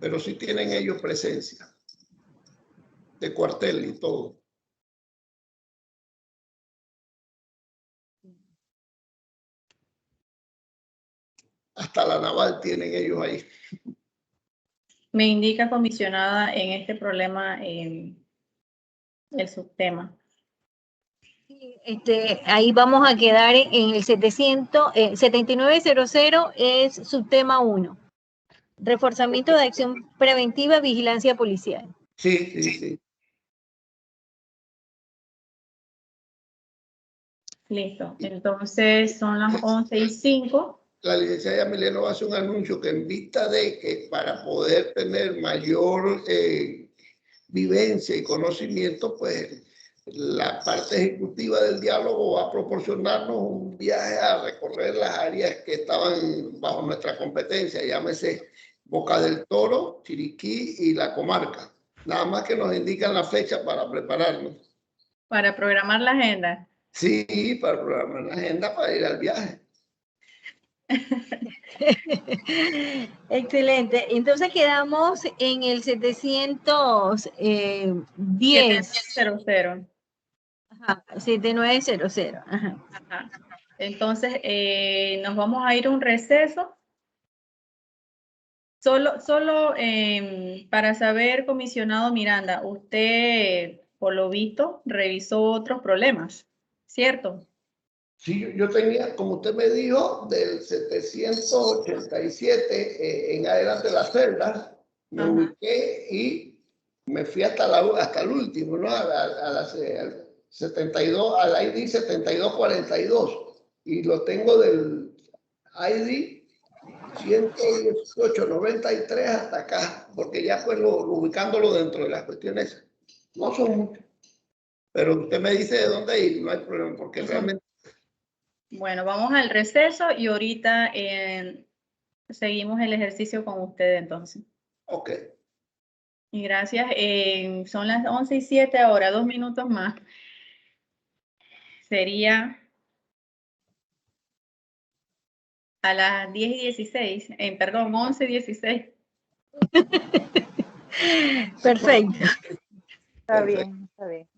pero sí tienen ellos presencia de cuartel y todo. Hasta la naval tienen ellos ahí. Me indica, comisionada, en este problema el subtema. Ahí vamos a quedar en el 7900, es subtema 1. Reforzamiento de acción preventiva, vigilancia policial. Sí, sí, sí. Listo. Entonces son las 11:05. La licenciada Yamileno va a hacer un anuncio que en vista de que para poder tener mayor vivencia y conocimiento, pues la parte ejecutiva del diálogo va a proporcionarnos un viaje a recorrer las áreas que estaban bajo nuestra competencia, llámese Boca del Toro, Chiriquí y la comarca. Nada más que nos indican la fecha para prepararnos. Para programar la agenda. Sí, para programar la agenda para ir al viaje. Excelente. Entonces quedamos en el 710. 7900. Ajá, 7900. Ajá. Ajá. Entonces, nos vamos a ir a un receso. Solo para saber, comisionado Miranda, usted, por lo visto, revisó otros problemas, ¿cierto? Sí, yo tenía, como usted me dijo, del 787 en adelante de las celdas, me ubiqué y me fui hasta el último, ¿no? Al 72, al ID 7242. Y lo tengo del ID 11893 hasta acá, porque ya pues ubicándolo dentro de las cuestiones, no son muchos. Pero usted me dice de dónde ir, no hay problema, porque realmente... Bueno, vamos al receso y ahorita seguimos el ejercicio con usted entonces. Ok. Y gracias. Son las 11:07 ahora, 2 minutos más. Sería a las 10:16, perdón, 11:16. Perfecto. Está bien, está bien.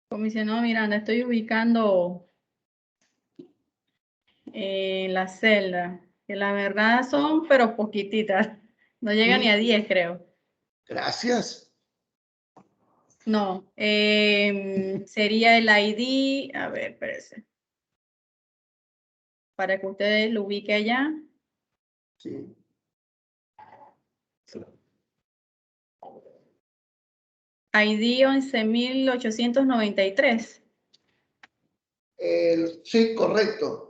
Comisionado Miranda, estoy ubicando la celda, que la verdad son, pero poquititas. No llega ni a 10, creo. Gracias. No, sería el ID, a ver, espérese. Para que ustedes lo ubiquen allá. Sí. ID 11.893. Sí, correcto.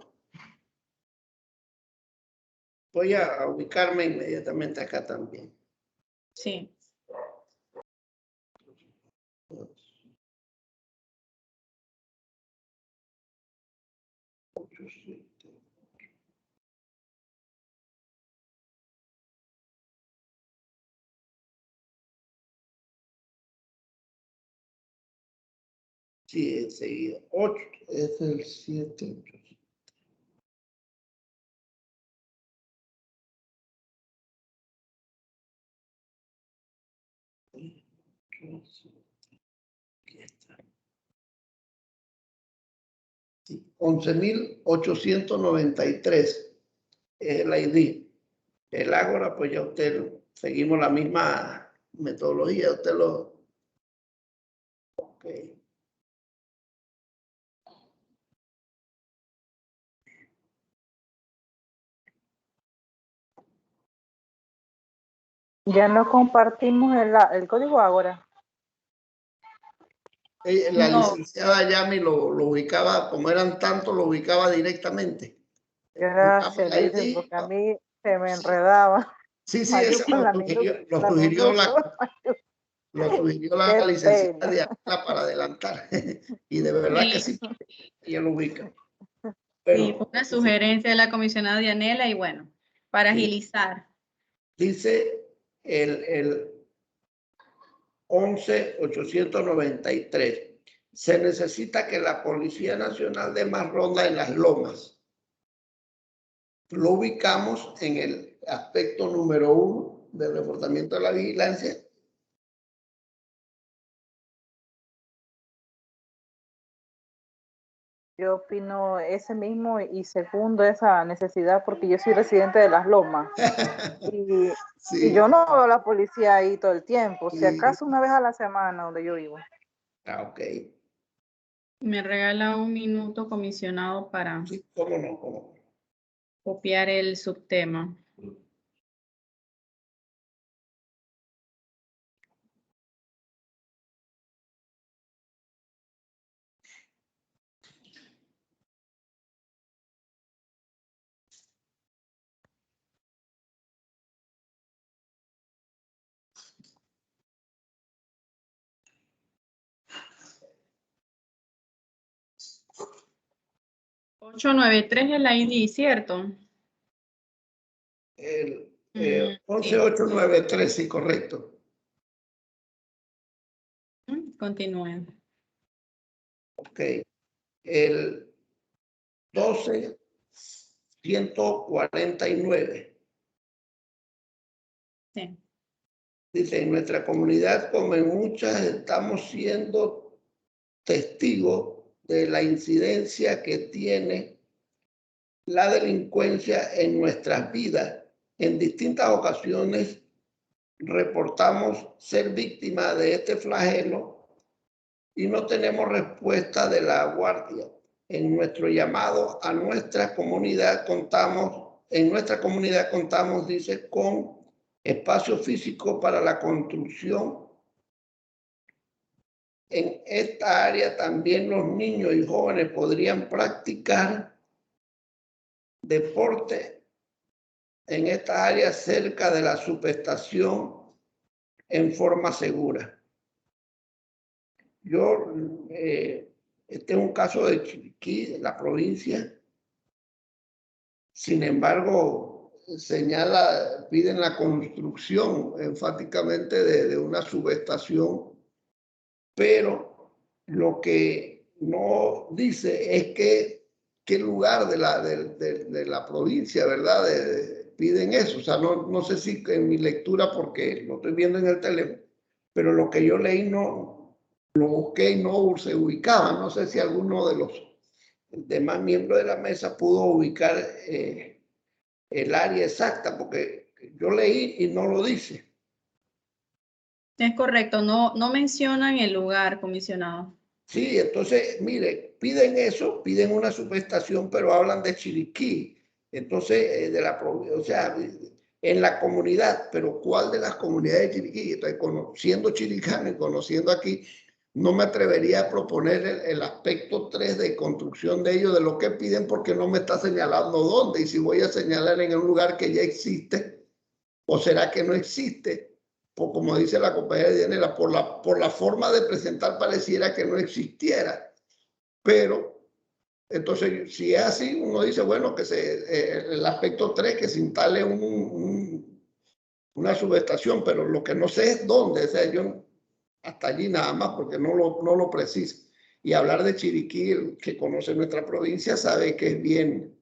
Voy a ubicarme inmediatamente acá también. Sí. Sí, enseguida. 8, es el 7. Sí, 11.893 es el ID. El Ágora, pues ya usted, seguimos la misma metodología, usted lo... Ok. Ya no compartimos el código ahora. La No. licenciada Yami lo ubicaba, como eran tantos, lo ubicaba directamente. Gracias, Buscamos el dice, ID. porque a mí se me enredaba. Sí, sí, ese Mayúscula, la minúscula. lo sugirió la Qué licenciada pena. Diana para adelantar. Y de verdad que Sí, sí, ella lo ubica. sí, fue Bueno, una sugerencia de la comisionada Dianela y bueno, para sí. agilizar. Dice el 11.893. Se necesita que la Policía Nacional dé más ronda en las lomas. Lo ubicamos en el aspecto número 1 del reforzamiento de la vigilancia. Yo opino ese mismo y segundo esa necesidad porque yo soy residente de Las Lomas y Sí. yo no veo a la policía ahí todo el tiempo, si Sí. acaso una vez a la semana donde yo vivo. Ok. Me regala un minuto, comisionado, para Sí, cómo no, cómo no. copiar el subtema. 893 es el ID, ¿cierto? El Sí. 11893, sí, correcto. Continúen. Ok. El 12149. Sí. Dice, en nuestra comunidad, como en muchas, estamos siendo testigos de la incidencia que tiene la delincuencia en nuestras vidas. En distintas ocasiones reportamos ser víctimas de este flagelo y no tenemos respuesta de la guardia. En nuestro llamado a nuestra comunidad contamos, dice, con espacio físico para la construcción. En esta área también los niños y jóvenes podrían practicar deporte en esta área cerca de la subestación en forma segura. Este es un caso de Chiriquí, de la provincia. Sin embargo, piden la construcción enfáticamente de una subestación, pero lo que no dice es que qué lugar de la provincia, ¿verdad? Piden eso. O sea, no sé si en mi lectura, porque lo estoy viendo en el teléfono, pero lo que yo leí lo busqué y no se ubicaba. No sé si alguno de los demás miembros de la mesa pudo ubicar el área exacta, porque yo leí y no lo dice. Es correcto, no mencionan el lugar, comisionado. Sí, entonces, mire, piden eso, piden una subestación, pero hablan de Chiriquí. Entonces, o sea, en la comunidad, pero ¿cuál de las comunidades de Chiriquí? Estoy conociendo Chiricano y conociendo aquí, no me atrevería a proponer el aspecto 3 de construcción de ellos, de lo que piden, porque no me está señalando dónde. Y si voy a señalar en un lugar que ya existe, ¿o será que no existe? O como dice la compañera Dianela, por la forma de presentar pareciera que no existiera. Pero, entonces, si es así, uno dice, bueno, que el aspecto 3, que se instale una subestación, pero lo que no sé es dónde. O sea, yo hasta allí nada más, porque no lo preciso. Y hablar de Chiriquí, el que conoce nuestra provincia sabe que es bien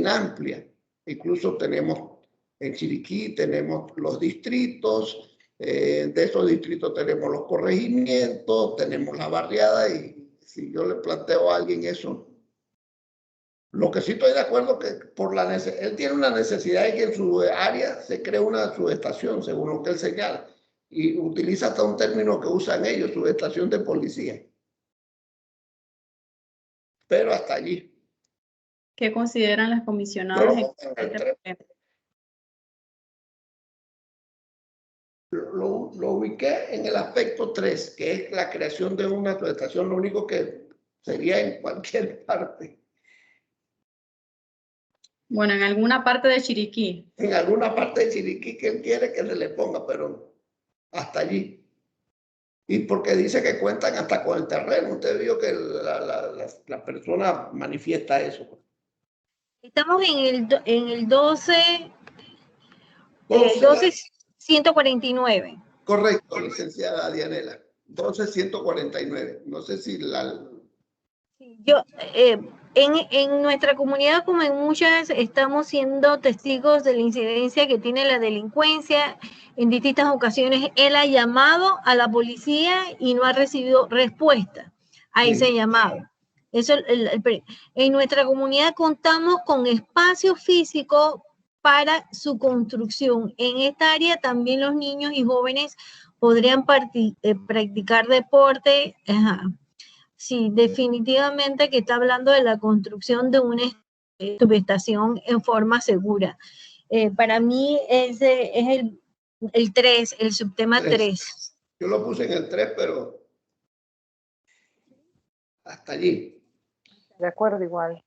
amplia. Incluso en Chiriquí tenemos los distritos, de esos distritos tenemos los corregimientos, tenemos la barriada, y si yo le planteo a alguien eso, lo que sí estoy de acuerdo que él tiene una necesidad de que en su área se cree una subestación, según lo que él señala, y utiliza hasta un término que usan ellos, subestación de policía. Pero hasta allí. ¿Qué consideran las comisionadas? Lo ubiqué en el aspecto 3, que es la creación de una subestación, lo único que sería en cualquier parte. Bueno, en alguna parte de Chiriquí. En alguna parte de Chiriquí que él quiere que se le ponga, pero hasta allí. Y porque dice que cuentan hasta con el terreno. Usted vio que la persona manifiesta eso. Estamos en el 12, 12, 149. correcto, licenciada Dianela. 12149. No sé si Yo, en nuestra comunidad, como en muchas, estamos siendo testigos de la incidencia que tiene la delincuencia. En distintas ocasiones, él ha llamado a la policía y no ha recibido respuesta a ese llamado. Eso, en nuestra comunidad contamos con espacio físico para su construcción. En esta área también los niños y jóvenes podrían practicar deporte. Ajá. Sí, definitivamente que está hablando de la construcción de una subestación en forma segura. Para mí ese es el 3, el subtema 3. Yo lo puse en el 3, pero hasta allí. De acuerdo, igual.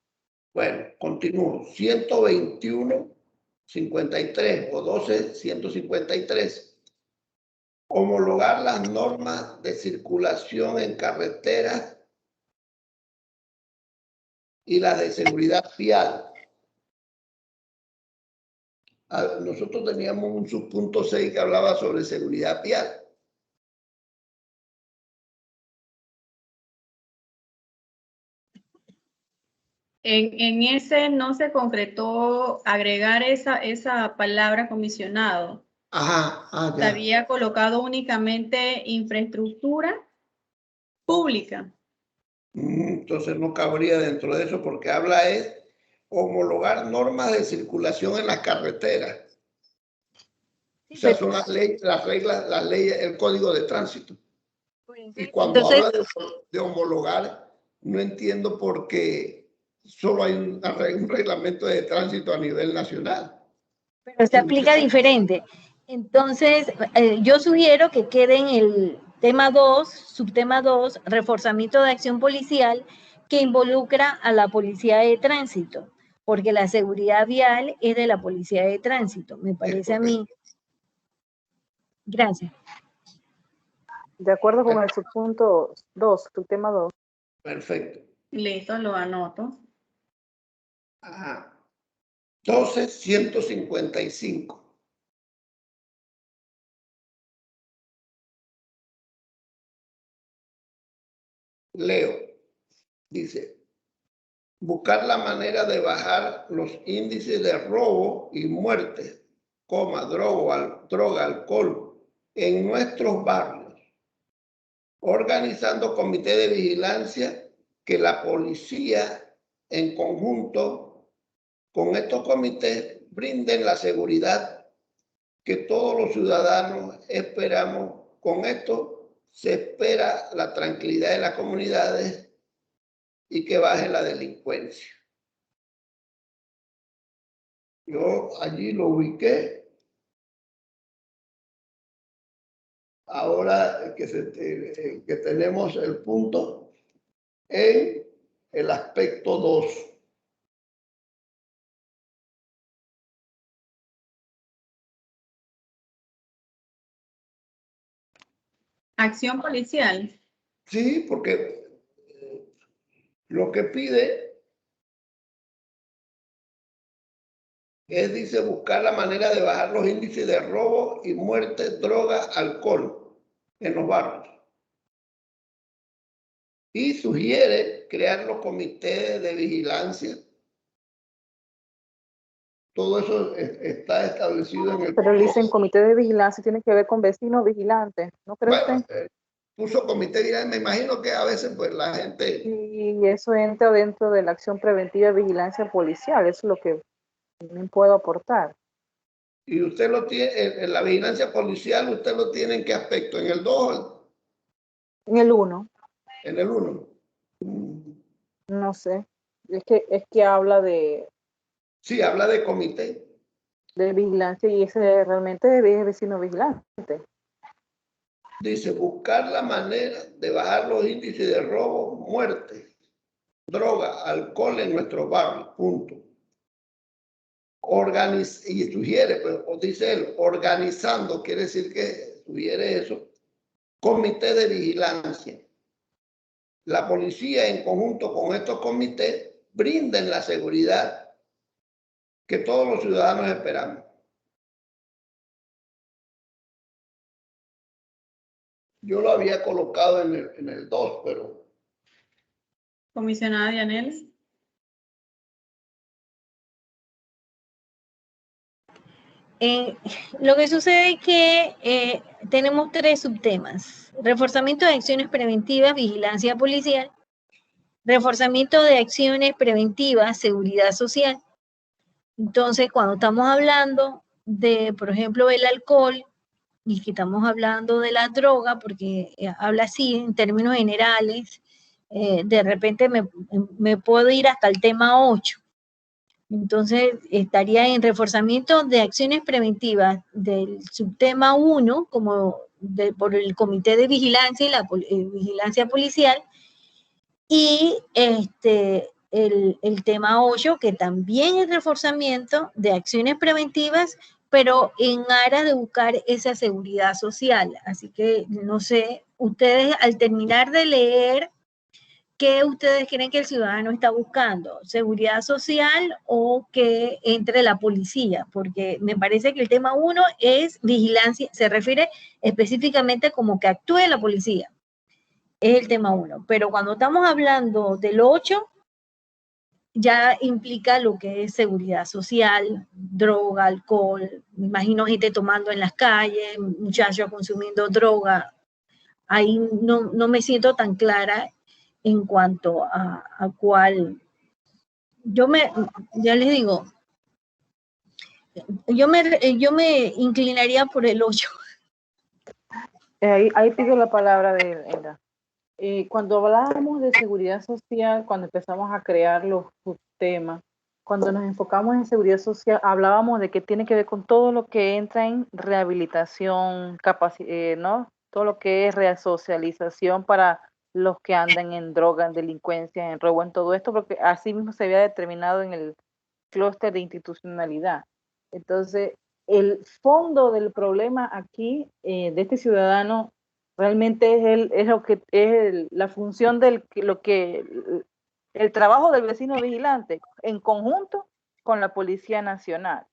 Bueno, continúo. 121.53 o 12.153. Homologar las normas de circulación en carreteras y las de seguridad vial. Nosotros teníamos un subpunto 6 que hablaba sobre seguridad vial. En ese no se concretó agregar esa palabra comisionado. Ajá, Se ya. había colocado únicamente infraestructura pública. Entonces no cabría dentro de eso porque habla es homologar normas de circulación en las carreteras. O sea, son las reglas, las leyes, el código de tránsito. Y cuando Entonces, habla de homologar, no entiendo por qué solo hay un reglamento de tránsito a nivel nacional. pero se aplica diferente. Entonces, yo sugiero que quede en el tema 2, subtema 2, reforzamiento de acción policial que involucra a la policía de tránsito, porque la seguridad vial es de la policía de tránsito, me parece a mí. Gracias. De acuerdo con el subpunto 2, subtema 2. Perfecto. Listo, lo anoto. Ajá. 12.155. Leo. Dice, buscar la manera de bajar los índices de robo y muerte, droga, alcohol en nuestros barrios, organizando comité de vigilancia que la policía en conjunto con estos comités brinden la seguridad que todos los ciudadanos esperamos. Con esto se espera la tranquilidad de las comunidades y que baje la delincuencia. Yo allí lo ubiqué. Ahora que tenemos el punto en el aspecto 2. Acción policial. Sí, porque lo que pide es, dice, buscar la manera de bajar los índices de robo y muerte, droga, alcohol en los barrios. Y sugiere crear los comités de vigilancia. Todo eso está establecido en el... Pero le dicen comité de vigilancia, tiene que ver con vecinos vigilantes, ¿no cree Bueno, usted? Puso comité de vigilancia, me imagino que a veces pues la gente... Y eso entra dentro de la acción preventiva de vigilancia policial, eso es lo que me puedo aportar. Y usted lo tiene, en la vigilancia policial, ¿usted lo tiene en qué aspecto? ¿En el 2? En el 1. En el 1. No sé, es que habla de Sí, habla de comité. vigilancia y ese realmente es vecino vigilante. Dice, buscar la manera de bajar los índices de robo, muerte, droga, alcohol en nuestros barrios, punto. Y sugiere, pues, o dice él, organizando, quiere decir que sugiere eso, comité de vigilancia. La policía en conjunto con estos comités brinden la seguridad que todos los ciudadanos esperamos. Yo lo había colocado en el 2, pero... Comisionada Dianel. Lo que sucede es que tenemos 3 subtemas: reforzamiento de acciones preventivas, vigilancia policial; reforzamiento de acciones preventivas, seguridad social. Entonces, cuando estamos hablando de, por ejemplo, el alcohol, y que estamos hablando de la droga, porque habla así en términos generales, de repente me puedo ir hasta el tema 8. Entonces, estaría en reforzamiento de acciones preventivas del subtema 1, como por el Comité de Vigilancia y la Vigilancia Policial, y el tema 8, que también es reforzamiento de acciones preventivas, pero en aras de buscar esa seguridad social. Así que, no sé, ustedes al terminar de leer ¿qué ustedes creen que el ciudadano está buscando? ¿Seguridad social o que entre la policía? Porque me parece que el tema 1 es vigilancia, se refiere específicamente como que actúe la policía. Es el tema 1. Pero cuando estamos hablando del 8, ya implica lo que es seguridad social, droga, alcohol, me imagino gente tomando en las calles, muchachos consumiendo droga. Ahí no me siento tan clara en cuanto a cuál. Ya les digo, yo me inclinaría por el 8. Ahí pido la palabra de Eda. Cuando hablábamos de seguridad social, cuando empezamos a crear los subtemas, cuando nos enfocamos en seguridad social, hablábamos de que tiene que ver con todo lo que entra en rehabilitación, ¿no? Todo lo que es resocialización para los que andan en droga, en delincuencia, en robo, en todo esto, porque así mismo se había determinado en el clúster de institucionalidad. Entonces, el fondo del problema aquí de este ciudadano realmente es lo que es la función del el trabajo del vecino vigilante en conjunto con la Policía Nacional.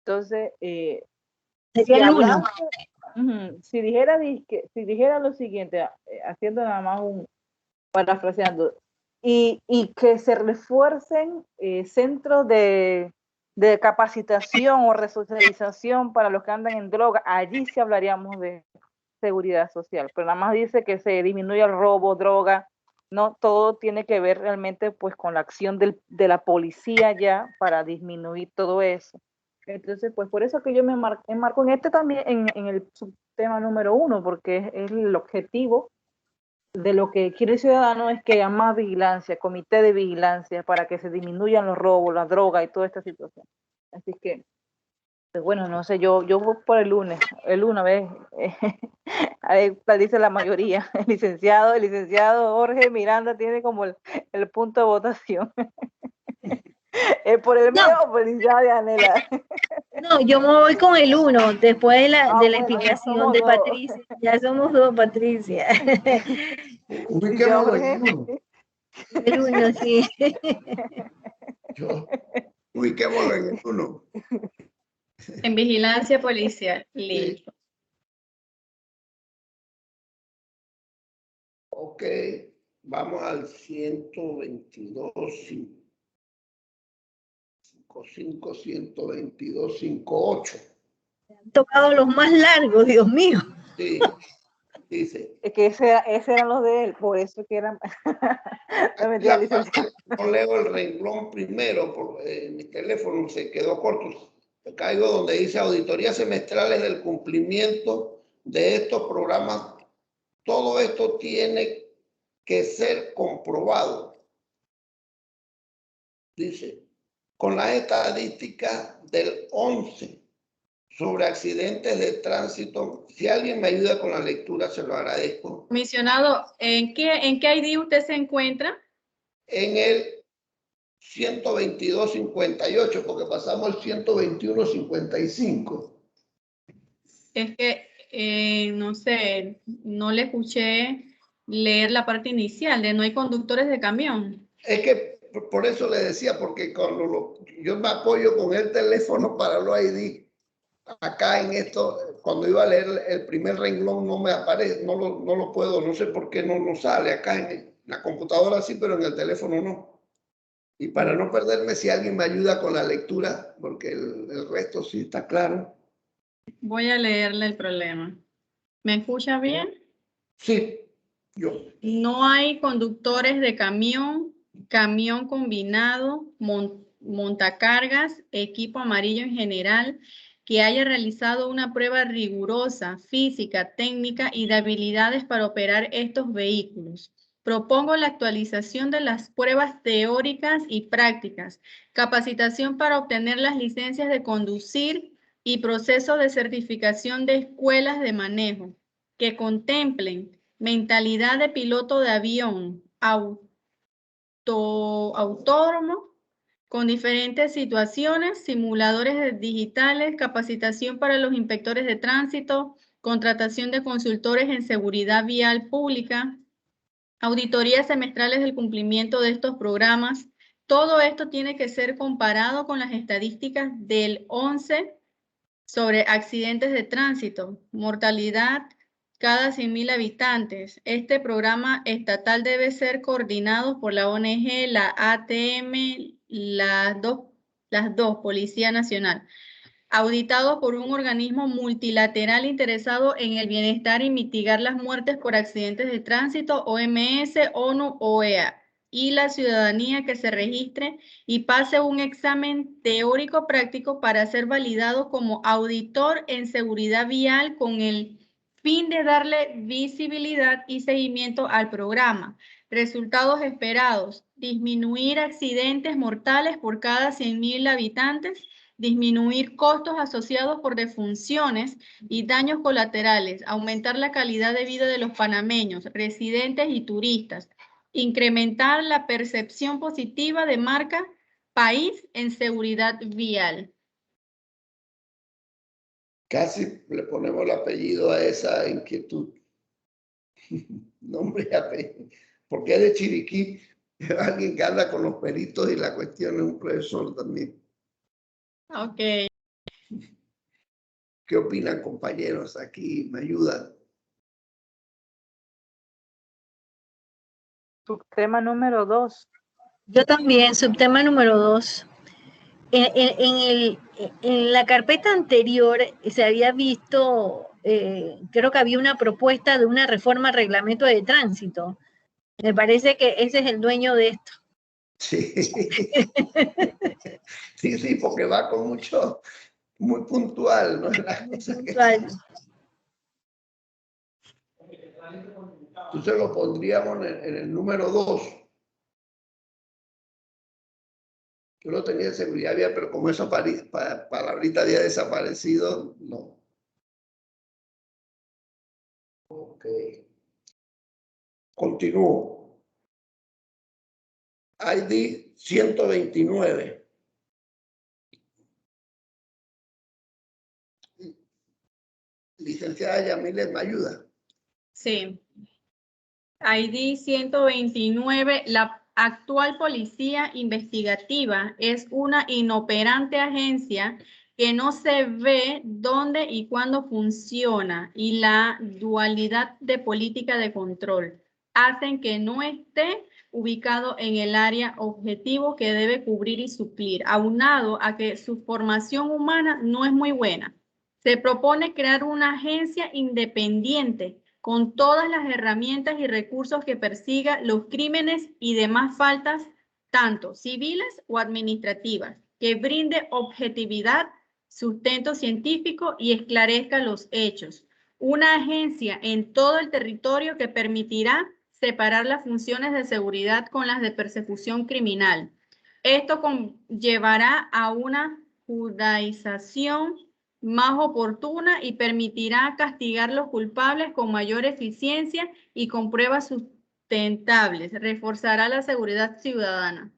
Entonces, Sería el 1. Si dijera lo siguiente, haciendo nada más parafraseando, y que se refuercen centros de capacitación o resocialización para los que andan en droga, allí sí hablaríamos de seguridad social, pero nada más dice que se disminuya el robo, droga, no, todo tiene que ver realmente pues con la acción de la policía ya para disminuir todo eso. Entonces, pues por eso que yo me enmarco en este también, en el subtema número 1, porque es el objetivo de lo que quiere el ciudadano es que haya más vigilancia, comité de vigilancia, para que se disminuyan los robos, la droga y toda esta situación. Así que, pues bueno, no sé, yo voy por el lunes, a ver cuál dice la mayoría. El licenciado Jorge Miranda tiene como el punto de votación. ¿Es por el mío o por el de Anela? No, yo me voy con el 1, después de la Bueno, explicación de Patricia. Ya somos 2, Patricia. Ubiquémoslo en 1. El 1, sí. Ubiquémoslo en el 1. En vigilancia policial. Listo. Ok, vamos al 122.5 Han tocado los más largos, Dios mío. Sí, dice. Es que ese eran los de él, por eso que eran. No leo el renglón primero, mi teléfono se quedó corto. Caigo donde dice auditorías semestrales del cumplimiento de estos programas. Todo esto tiene que ser comprobado, dice, con las estadísticas del 11 sobre accidentes de tránsito. Si alguien me ayuda con la lectura, se lo agradezco. Comisionado, ¿en qué ID usted se encuentra? En el 122.58, porque pasamos al 121.55. Es que, no sé, no le escuché leer la parte inicial de no hay conductores de camión. Es que por eso le decía, porque cuando yo me apoyo con el teléfono para los ID, acá en esto, cuando iba a leer el primer renglón no me aparece, no lo puedo, no sé por qué no sale acá en la computadora sí, pero en el teléfono no. Y para no perderme, si alguien me ayuda con la lectura, porque el resto sí está claro. Voy a leerle el problema. ¿Me escucha bien? Sí, yo. No hay conductores de camión, camión combinado, montacargas, equipo amarillo en general, que haya realizado una prueba rigurosa, física, técnica y de habilidades para operar estos vehículos. Propongo la actualización de las pruebas teóricas y prácticas, capacitación para obtener las licencias de conducir y proceso de certificación de escuelas de manejo que contemplen mentalidad de piloto de avión autónomo con diferentes situaciones, simuladores digitales, capacitación para los inspectores de tránsito, contratación de consultores en seguridad vial pública, auditorías semestrales del cumplimiento de estos programas. Todo esto tiene que ser comparado con las estadísticas del 11 sobre accidentes de tránsito, mortalidad cada 100.000 habitantes. Este programa estatal debe ser coordinado por la ONG, la ATM, las dos, Policía Nacional, auditado por un organismo multilateral interesado en el bienestar y mitigar las muertes por accidentes de tránsito, OMS, ONU, OEA, y la ciudadanía que se registre y pase un examen teórico práctico para ser validado como auditor en seguridad vial con el fin de darle visibilidad y seguimiento al programa. Resultados esperados: disminuir accidentes mortales por cada 100.000 habitantes, disminuir costos asociados por defunciones y daños colaterales, aumentar la calidad de vida de los panameños, residentes y turistas, incrementar la percepción positiva de marca país en seguridad vial. Casi le ponemos el apellido a esa inquietud. Nombre y apellido. Porque es de Chiriquí, alguien que anda con los peritos y la cuestión es un profesor también. Ok. ¿Qué opinan, compañeros? Aquí me ayudan. Subtema número 2. Yo también, subtema número 2. En la carpeta anterior se había visto, creo que había una propuesta de una reforma al reglamento de tránsito. Me parece que ese es el dueño de esto. Sí, sí, porque va con mucho, muy puntual, ¿no? Las cosas Puntual. Entonces lo pondríamos en el número 2. Yo lo tenía en seguridad vial, pero como esa palabrita había desaparecido, no. Ok. Continúo. ID 129. Licenciada Yamilet, ¿me ayuda? Sí. ID 129, la actual policía investigativa es una inoperante agencia que no se ve dónde y cuándo funciona, y la dualidad de política de control hacen que no esté ubicado en el área objetivo que debe cubrir y suplir, aunado a que su formación humana no es muy buena. Se propone crear una agencia independiente con todas las herramientas y recursos que persiga los crímenes y demás faltas, tanto civiles o administrativas, que brinde objetividad, sustento científico y esclarezca los hechos. Una agencia en todo el territorio que permitirá separar las funciones de seguridad con las de persecución criminal. Esto conllevará a una judicialización más oportuna y permitirá castigar a los culpables con mayor eficiencia y con pruebas sustentables. Reforzará la seguridad ciudadana.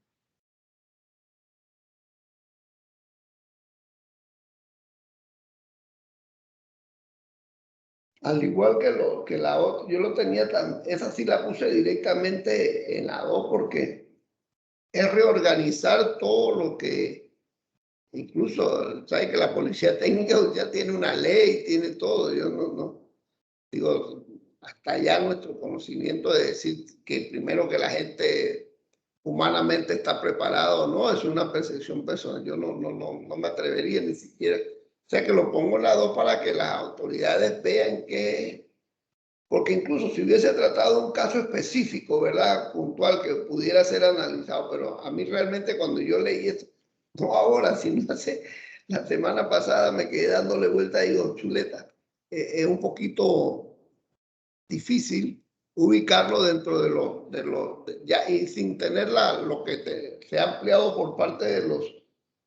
Al igual que la otra, yo lo tenía esa sí la puse directamente en la 2 porque es reorganizar todo lo que, incluso, sabe que la policía técnica ya tiene una ley, tiene todo, yo no, digo, hasta allá nuestro conocimiento de decir que primero que la gente humanamente está preparada o no, es una percepción personal, yo no me atrevería ni siquiera. O sea que lo pongo en la 2 para que las autoridades vean que, porque incluso si hubiese tratado un caso específico, ¿verdad? Puntual, que pudiera ser analizado, pero a mí realmente cuando yo leí esto, no ahora, sino hace la semana pasada me quedé dándole vuelta y digo, chuleta, es un poquito difícil ubicarlo dentro de los ya, y sin tener lo que se ha ampliado por parte de los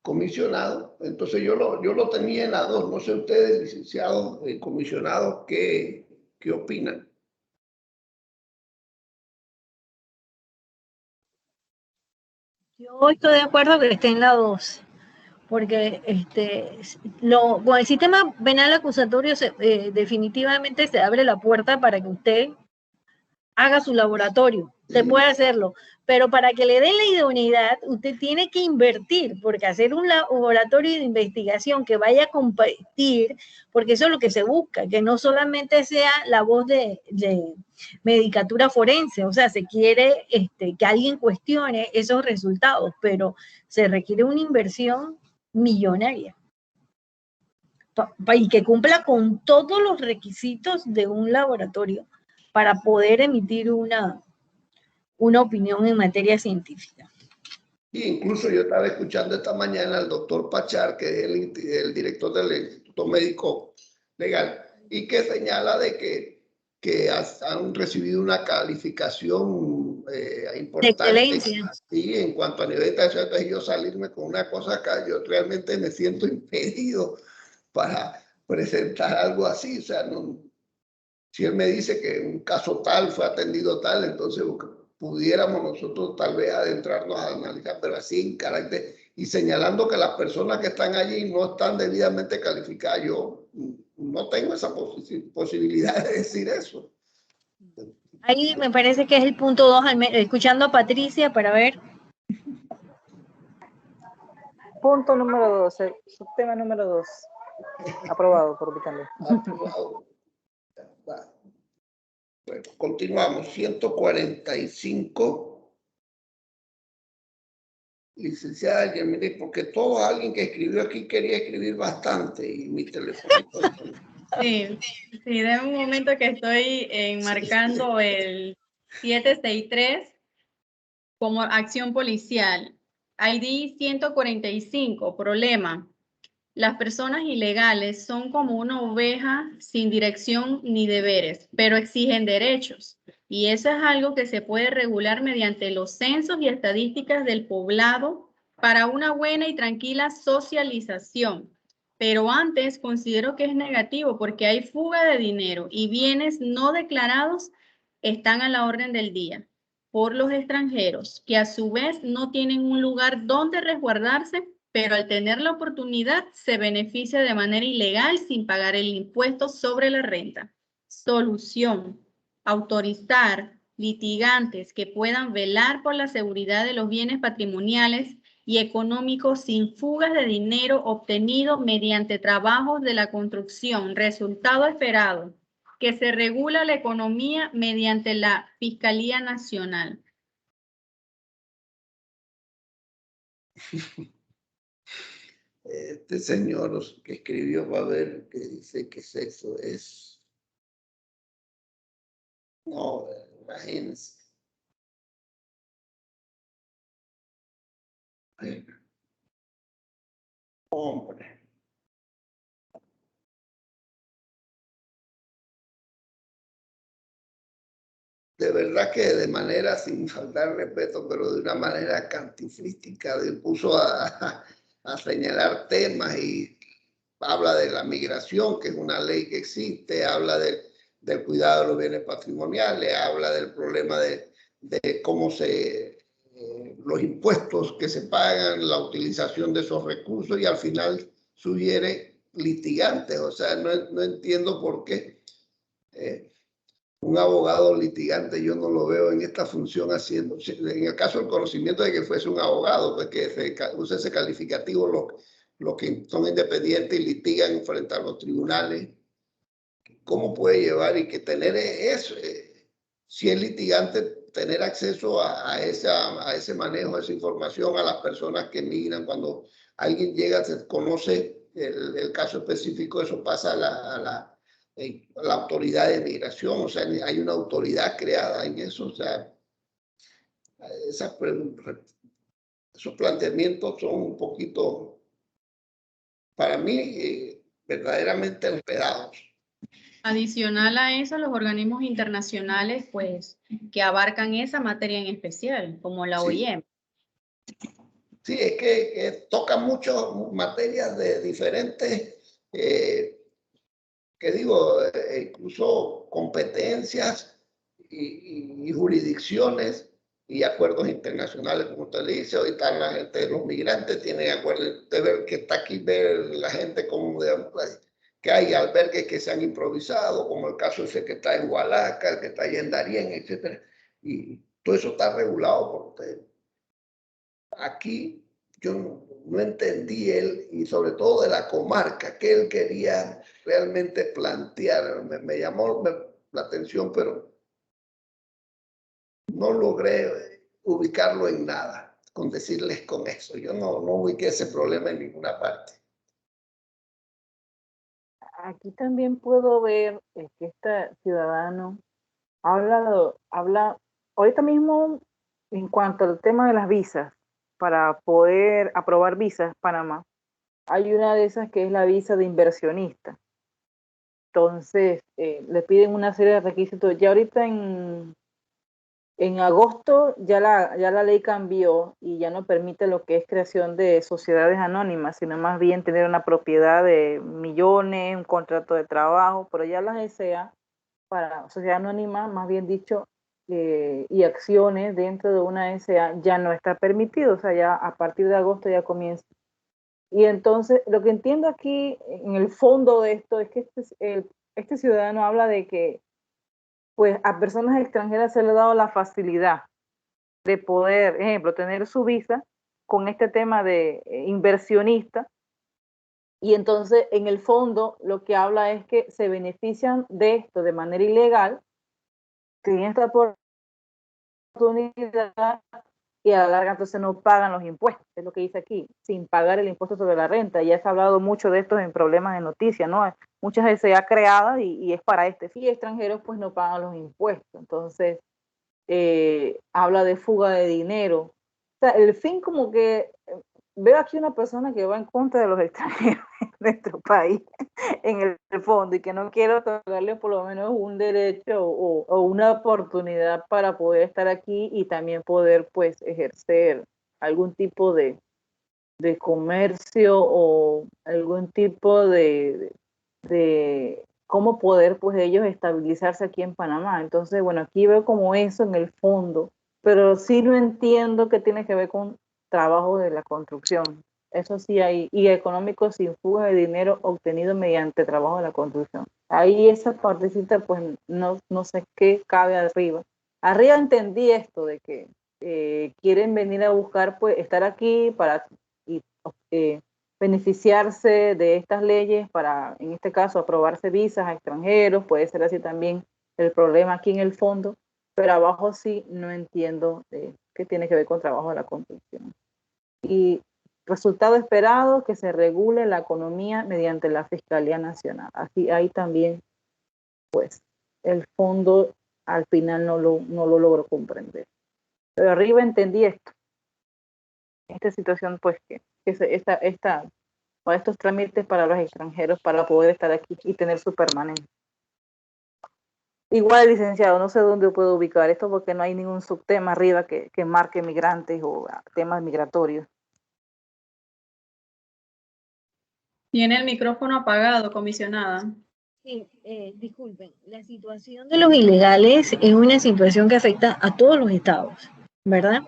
comisionados. Entonces yo lo tenía en la 2. No sé ustedes, licenciados, comisionados, ¿qué opinan? Yo estoy de acuerdo que esté en la 2, porque con el sistema penal acusatorio definitivamente se abre la puerta para que usted haga su laboratorio. Usted puede hacerlo, pero para que le den la idoneidad, usted tiene que invertir, porque hacer un laboratorio de investigación que vaya a competir, porque eso es lo que se busca, que no solamente sea la voz de medicatura forense, o sea, se quiere que alguien cuestione esos resultados, pero se requiere una inversión millonaria y que cumpla con todos los requisitos de un laboratorio para poder emitir una opinión en materia científica. Y incluso yo estaba escuchando esta mañana al doctor Pachar, que es el director del Instituto Médico Legal, y que señala de que han recibido una calificación importante. De excelencia. Sí, en cuanto a nivel de entonces yo salirme con una cosa acá, yo realmente me siento impedido para presentar algo así. O sea, no, si él me dice que un caso tal fue atendido tal, entonces pudiéramos nosotros tal vez adentrarnos a analizar, pero así en carácter y señalando que las personas que están allí no están debidamente calificadas. Yo no tengo esa posibilidad de decir eso. Ahí me parece que es el punto 2, escuchando a Patricia para ver. Punto número 12, subtema número 2. Aprobado por Vitale. Aprobado. Bueno, continuamos. 145. Licenciada Yamile, porque todo alguien que escribió aquí quería escribir bastante y mi teléfono. Sí, de un momento que estoy enmarcando el 763 como acción policial. ID 145, problema. Las personas ilegales son como una oveja sin dirección ni deberes, pero exigen derechos. Y eso es algo que se puede regular mediante los censos y estadísticas del poblado para una buena y tranquila socialización. Pero antes considero que es negativo porque hay fuga de dinero y bienes no declarados están a la orden del día por los extranjeros, que a su vez no tienen un lugar donde resguardarse, pero al tener la oportunidad se beneficia de manera ilegal sin pagar el impuesto sobre la renta. Solución: autorizar litigantes que puedan velar por la seguridad de los bienes patrimoniales y económicos sin fugas de dinero obtenido mediante trabajos de la construcción. Resultado esperado: que se regula la economía mediante la Fiscalía Nacional. Este señor que escribió va a ver que dice que sexo es. No, imagínense. Hombre. De verdad que de manera, sin faltar respeto, pero de una manera cantiflística, puso a señalar temas y habla de la migración, que es una ley que existe, habla del cuidado de los bienes patrimoniales, habla del problema de cómo los impuestos que se pagan, la utilización de esos recursos y al final sugiere litigantes. O sea, no entiendo por qué un abogado litigante yo no lo veo en esta función haciendo. En el caso del conocimiento de que fuese un abogado, pues que use ese calificativo los que son independientes y litigan frente a los tribunales. ¿Cómo puede llevar y que tener eso? Si es litigante, tener acceso a ese manejo, a esa información, a las personas que migran. Cuando alguien llega, se conoce el caso específico, eso pasa a la autoridad de migración. O sea, hay una autoridad creada en eso. O sea, esos planteamientos son un poquito, para mí, verdaderamente enredados. Adicional a eso, los organismos internacionales, pues, que abarcan esa materia en especial, como la OIM. Sí, es que toca muchas materias de diferentes, incluso competencias y jurisdicciones y acuerdos internacionales, como usted dice. Ahorita la gente de los migrantes tiene acuerdos de ver que está aquí, ver la gente como que hay albergues que se han improvisado, como el caso ese que está en Hualaca, el que está allá en Darién, etc. Y Todo eso está regulado por ustedes. Aquí yo no entendí él, y sobre todo de la comarca, que él quería realmente plantear. Me llamó la atención, pero no logré ubicarlo en nada, con decirles con eso. Yo no ubiqué ese problema en ninguna parte. Aquí también puedo ver que este ciudadano habla ahorita mismo en cuanto al tema de las visas, para poder aprobar visas Panamá. Hay una de esas que es la visa de inversionista. Entonces, le piden una serie de requisitos. Ya ahorita en agosto ya la ley cambió y ya no permite lo que es creación de sociedades anónimas, sino más bien tener una propiedad de millones, un contrato de trabajo, pero ya las SA para sociedad anónima, más bien dicho, y acciones dentro de una SA ya no está permitido, o sea, ya a partir de agosto ya comienza. Y entonces, lo que entiendo aquí, en el fondo de esto, es que este ciudadano habla de que pues a personas extranjeras se le ha dado la facilidad de poder, ejemplo, tener su visa con este tema de inversionista, y entonces en el fondo lo que habla es que se benefician de esto de manera ilegal, tienen esta oportunidad y a la larga entonces no pagan los impuestos, es lo que dice aquí, sin pagar el impuesto sobre la renta. Ya se ha hablado mucho de esto en problemas de noticias, ¿no? Muchas veces se ha creado y es para este fin, y extranjeros pues no pagan los impuestos, entonces habla de fuga de dinero. O sea, el fin como que veo aquí una persona que va en contra de los extranjeros en nuestro país, en el fondo, y que no quiere otorgarle por lo menos un derecho o una oportunidad para poder estar aquí y también poder pues ejercer algún tipo de comercio o algún tipo de cómo poder pues ellos estabilizarse aquí en Panamá. Entonces, bueno, aquí veo como eso en el fondo, pero sí no entiendo qué tiene que ver con trabajo de la construcción. Eso sí hay, y económico sin fuga de dinero obtenido mediante trabajo de la construcción. Ahí esa partecita pues no sé qué cabe arriba. Arriba entendí esto de que quieren venir a buscar pues estar aquí para beneficiarse de estas leyes para, en este caso, aprobarse visas a extranjeros. Puede ser así también el problema aquí en el fondo, pero abajo sí no entiendo qué tiene que ver con trabajo de la construcción. Y resultado esperado, que se regule la economía mediante la Fiscalía Nacional. Así ahí también, pues, el fondo al final no lo logro comprender. Pero arriba entendí esto. Esta situación, pues, que para estos trámites para los extranjeros para poder estar aquí y tener su permanencia. Igual, licenciado, no sé dónde puedo ubicar esto porque no hay ningún subtema arriba que marque migrantes o temas migratorios. Tiene el micrófono apagado, comisionada. Sí, disculpen, la situación de los ilegales es una situación que afecta a todos los estados, ¿verdad?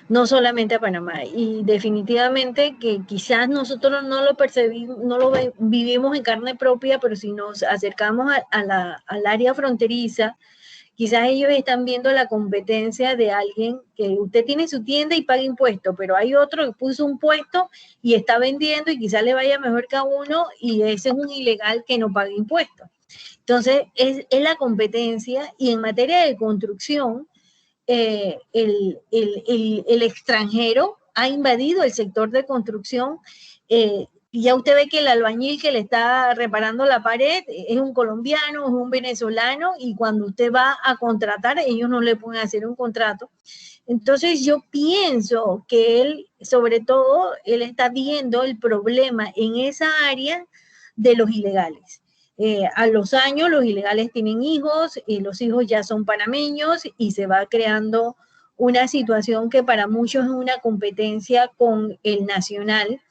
No solamente a Panamá. Y definitivamente que quizás nosotros no lo percibimos, no lo vivimos en carne propia, pero si nos acercamos al área fronteriza, quizás ellos están viendo la competencia de alguien que usted tiene su tienda y paga impuestos, pero hay otro que puso un puesto y está vendiendo y quizás le vaya mejor que a uno y ese es un ilegal que no paga impuestos. Entonces, es la competencia, y en materia de construcción, el extranjero ha invadido el sector de construcción. Y ya usted ve que el albañil que le está reparando la pared es un colombiano, es un venezolano, y cuando usted va a contratar, ellos no le pueden hacer un contrato. Entonces yo pienso que él, sobre todo, él está viendo el problema en esa área de los ilegales. A los años los ilegales tienen hijos y los hijos ya son panameños y se va creando una situación que para muchos es una competencia con el nacional,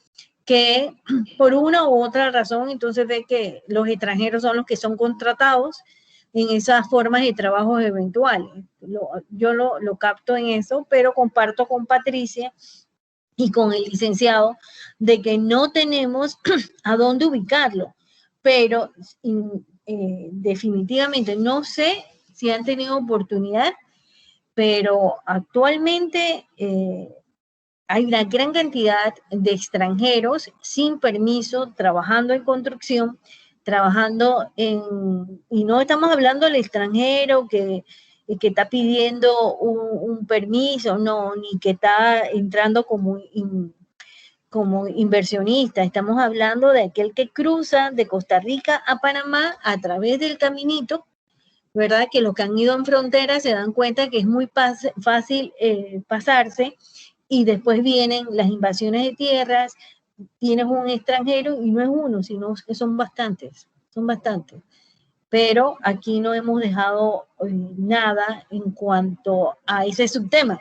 que por una u otra razón entonces ve que los extranjeros son los que son contratados en esas formas de trabajos eventuales. Yo lo capto en eso, pero comparto con Patricia y con el licenciado de que no tenemos a dónde ubicarlo, pero definitivamente no sé si han tenido oportunidad pero actualmente hay una gran cantidad de extranjeros sin permiso trabajando en construcción, y no estamos hablando del extranjero que está pidiendo un permiso, no, ni que está entrando como inversionista. Estamos hablando de aquel que cruza de Costa Rica a Panamá a través del caminito, ¿verdad? Que los que han ido en frontera se dan cuenta que es muy fácil pasarse, y después vienen las invasiones de tierras, tienes un extranjero y no es uno, sino que son bastantes. Pero aquí no hemos dejado nada en cuanto a ese subtema.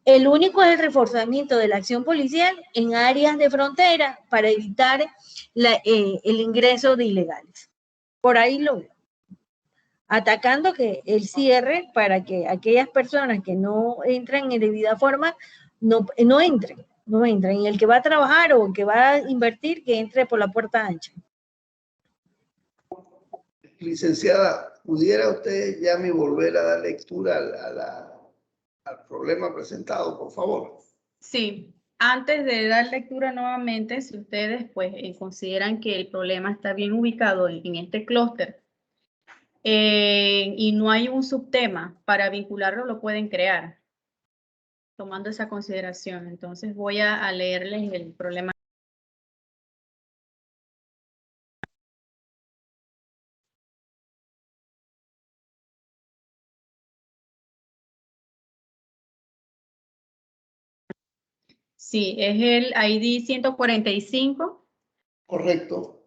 El único es el reforzamiento de la acción policial en áreas de frontera para evitar el ingreso de ilegales. Por ahí lo veo. Atacando que el cierre para que aquellas personas que no entran en debida forma no entren. Y el que va a trabajar o el que va a invertir, que entre por la puerta ancha. Licenciada, ¿pudiera usted ya me volver a dar lectura al problema presentado, por favor? Sí, antes de dar lectura nuevamente, si ustedes pues consideran que el problema está bien ubicado en este clúster y no hay un subtema para vincularlo, lo pueden crear, tomando esa consideración. Entonces voy a leerles el problema. Sí, es el ID 145. Correcto.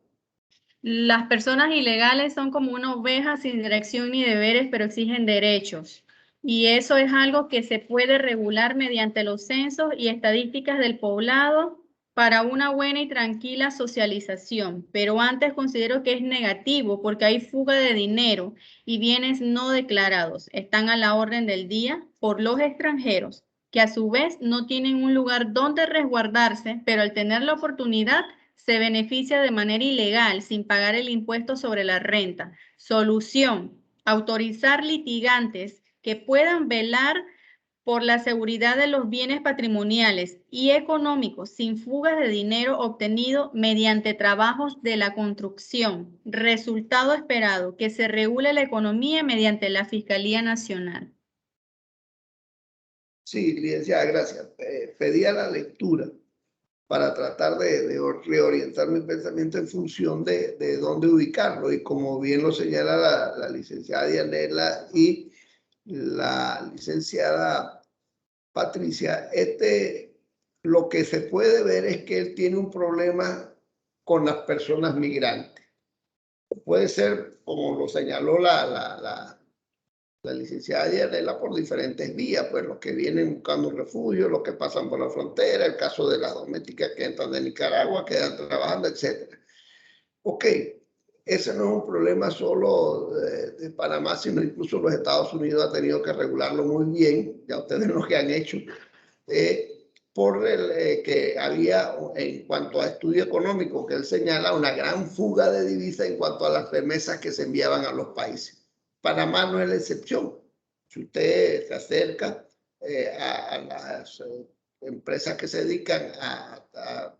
Las personas ilegales son como una oveja sin dirección ni deberes, pero exigen derechos. Y eso es algo que se puede regular mediante los censos y estadísticas del poblado para una buena y tranquila socialización. Pero antes considero que es negativo porque hay fuga de dinero y bienes no declarados. Están a la orden del día por los extranjeros, que a su vez no tienen un lugar donde resguardarse, pero al tener la oportunidad se beneficia de manera ilegal sin pagar el impuesto sobre la renta. Solución: autorizar litigantes que puedan velar por la seguridad de los bienes patrimoniales y económicos sin fugas de dinero obtenido mediante trabajos de la construcción. Resultado esperado: que se regule la economía mediante la Fiscalía Nacional. Sí, licenciada, gracias. Pedía la lectura para tratar de reorientar mi pensamiento en función de dónde ubicarlo. Y como bien lo señala la licenciada Dianela y la licenciada Patricia, lo que se puede ver es que él tiene un problema con las personas migrantes. Puede ser, como lo señaló la licenciada Dianela, por diferentes vías, pues los que vienen buscando refugio, los que pasan por la frontera, el caso de las domésticas que entran de Nicaragua, quedan trabajando, etc. Ok, ese no es un problema solo de Panamá, sino incluso los Estados Unidos han tenido que regularlo muy bien, ya ustedes lo que han hecho, por que había, en cuanto a estudio económico, que él señala, una gran fuga de divisas en cuanto a las remesas que se enviaban a los países. Panamá no es la excepción. Si usted se acerca a las empresas que se dedican a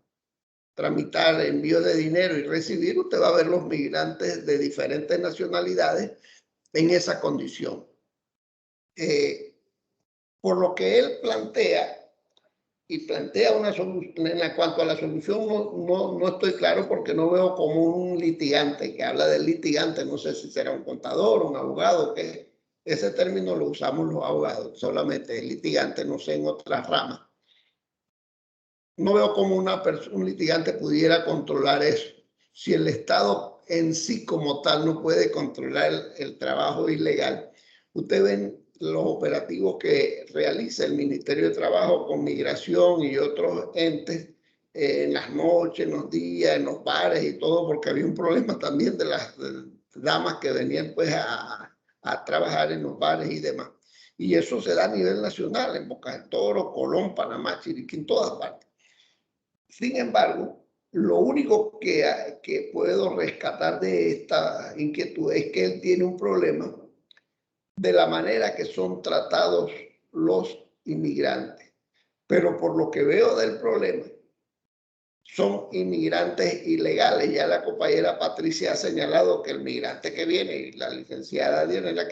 tramitar envío de dinero y recibir, usted va a ver los migrantes de diferentes nacionalidades en esa condición. Por lo que él plantea, y plantea una solución, en cuanto a la solución no estoy claro porque no veo como un litigante, que habla del litigante, no sé si será un contador, un abogado, que ese término lo usamos los abogados, solamente el litigante, no sé en otras ramas. No veo cómo un litigante pudiera controlar eso. Si el Estado en sí como tal no puede controlar el trabajo ilegal, ustedes ven los operativos que realiza el Ministerio de Trabajo con Migración y otros entes en las noches, en los días, en los bares y todo, porque había un problema también de las damas que venían pues a trabajar en los bares y demás. Y eso se da a nivel nacional, en Boca del Toro, Colón, Panamá, Chiriquí, en todas partes. Sin embargo, lo único que puedo rescatar de esta inquietud es que él tiene un problema de la manera que son tratados los inmigrantes. Pero por lo que veo del problema, son inmigrantes ilegales. Ya la compañera Patricia ha señalado que el migrante que viene, y la licenciada Diana,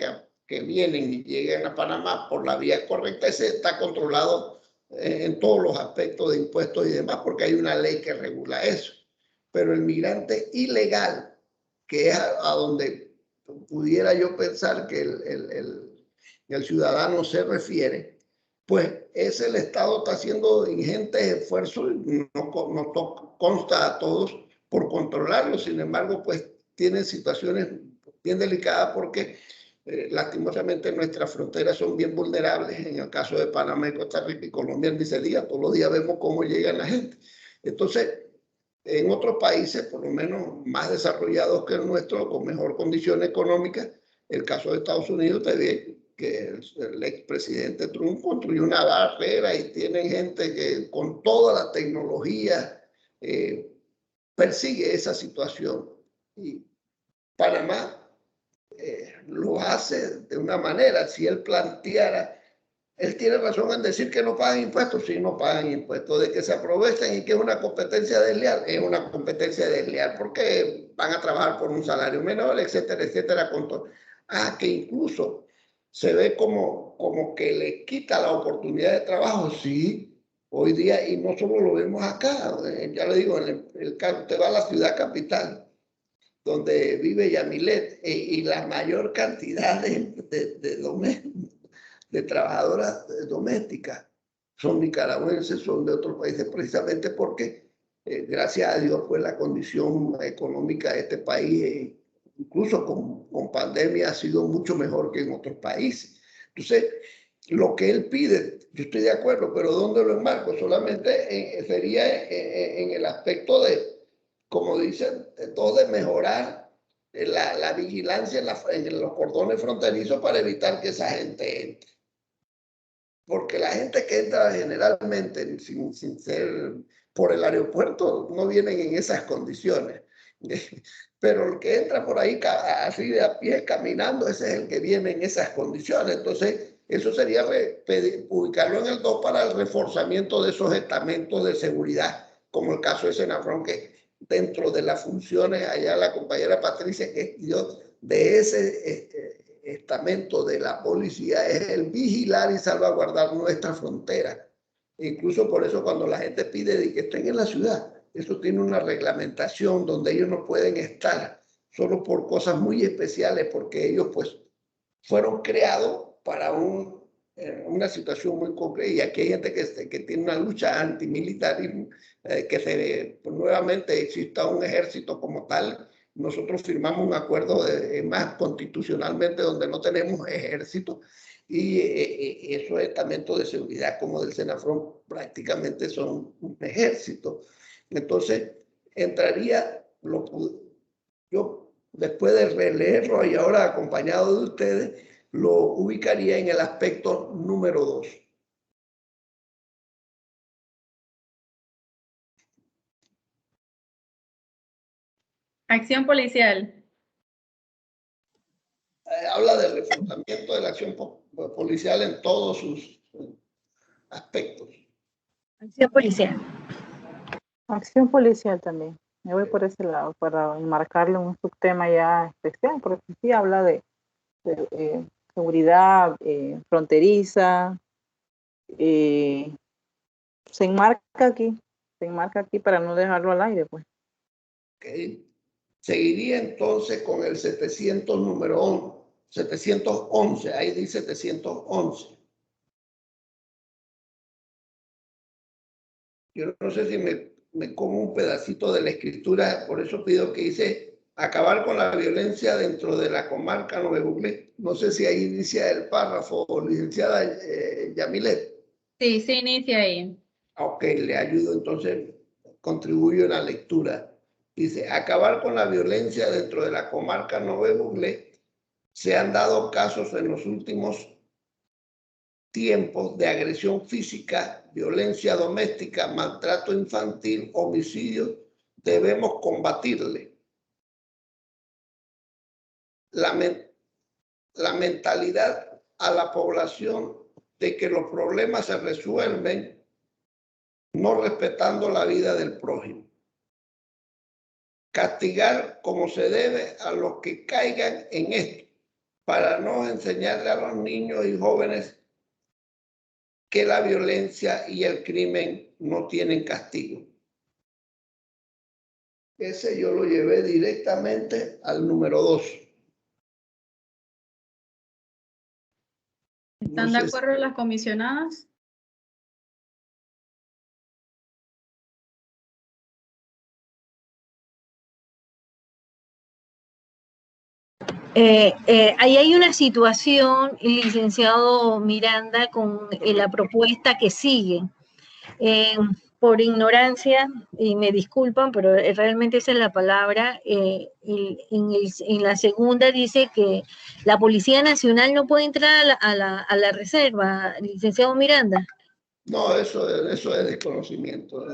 que vienen y llegan a Panamá por la vía correcta, ese está controlado en todos los aspectos de impuestos y demás, porque hay una ley que regula eso. Pero el migrante ilegal, que es a donde pudiera yo pensar que el ciudadano se refiere, pues ese el Estado está haciendo ingentes esfuerzos, no consta a todos, por controlarlo. Sin embargo, pues tienen situaciones bien delicadas porque lastimosamente nuestras fronteras son bien vulnerables. En el caso de Panamá y Costa Rica y Colombia, ni se diga, todos los días vemos cómo llegan la gente. Entonces, en otros países, por lo menos más desarrollados que el nuestro, con mejor condición económica, el caso de Estados Unidos, te ve que el expresidente Trump construyó una barrera y tienen gente que con toda la tecnología persigue esa situación. Y Panamá lo hace de una manera. Si él planteara, él tiene razón en decir que no pagan impuestos. Sí, no pagan impuestos. De que se aprovechan y que es una competencia desleal, es una competencia desleal porque van a trabajar por un salario menor, etcétera, etcétera. Que incluso se ve como que le quita la oportunidad de trabajo. Sí, hoy día, y no solo lo vemos acá, ya le digo, usted va a la ciudad capital, donde vive Yamilet, y la mayor cantidad de trabajadoras domésticas son nicaragüenses, son de otros países, precisamente porque, gracias a Dios, pues la condición económica de este país, incluso con pandemia, ha sido mucho mejor que en otros países. Entonces, lo que él pide, yo estoy de acuerdo, pero ¿dónde lo enmarco? Solamente sería en el aspecto de, como dicen, de mejorar la vigilancia en los cordones fronterizos para evitar que esa gente entre. Porque la gente que entra generalmente sin ser por el aeropuerto no vienen en esas condiciones. Pero el que entra por ahí así de a pie caminando, ese es el que viene en esas condiciones. Entonces, eso sería ubicarlo en el 2 para el reforzamiento de esos estamentos de seguridad, como el caso de Senafrón, que dentro de las funciones, allá la compañera Patricia, que es de ese estamento de la policía, es el vigilar y salvaguardar nuestra frontera. Incluso por eso cuando la gente pide de que estén en la ciudad, eso tiene una reglamentación donde ellos no pueden estar solo por cosas muy especiales, porque ellos pues fueron creados para una situación muy concreta. Y aquí hay gente que tiene una lucha antimilitarismo, que nuevamente exista un ejército como tal. Nosotros firmamos un acuerdo más constitucionalmente donde no tenemos ejército, y esos estamentos de seguridad como del Senafrón prácticamente son un ejército. Entonces, entraría, yo después de releerlo y ahora acompañado de ustedes, lo ubicaría en el aspecto número 2. Acción policial. Habla del reforzamiento de la acción policial en todos sus aspectos. Acción policial. Acción policial también. Me voy por ese lado para enmarcarle un subtema ya especial, porque sí habla de seguridad fronteriza. Se enmarca aquí para no dejarlo al aire, pues. Okay. Seguiría entonces con el 700 número 11, 711, ahí dice 711. Yo no sé si me como un pedacito de la escritura, por eso pido que dice acabar con la violencia dentro de la comarca Novebuglé. No sé si ahí inicia el párrafo, licenciada Yamilet. Sí, se inicia ahí. Ok, le ayudo, entonces contribuyo en la lectura. Dice, acabar con la violencia dentro de la comarca Novebuglé. Se han dado casos en los últimos tiempos de agresión física, violencia doméstica, maltrato infantil, homicidio. Debemos combatirle. La mentalidad a la población de que los problemas se resuelven no respetando la vida del prójimo. Castigar como se debe a los que caigan en esto, para no enseñarle a los niños y jóvenes que la violencia y el crimen no tienen castigo. Ese yo lo llevé directamente al número 2. ¿Están de acuerdo las comisionadas? Ahí hay una situación, licenciado Miranda, con la propuesta que sigue. Por ignorancia, y me disculpan, pero realmente esa es la palabra, en la segunda dice que la Policía Nacional no puede entrar a la reserva, licenciado Miranda. No, eso es desconocimiento.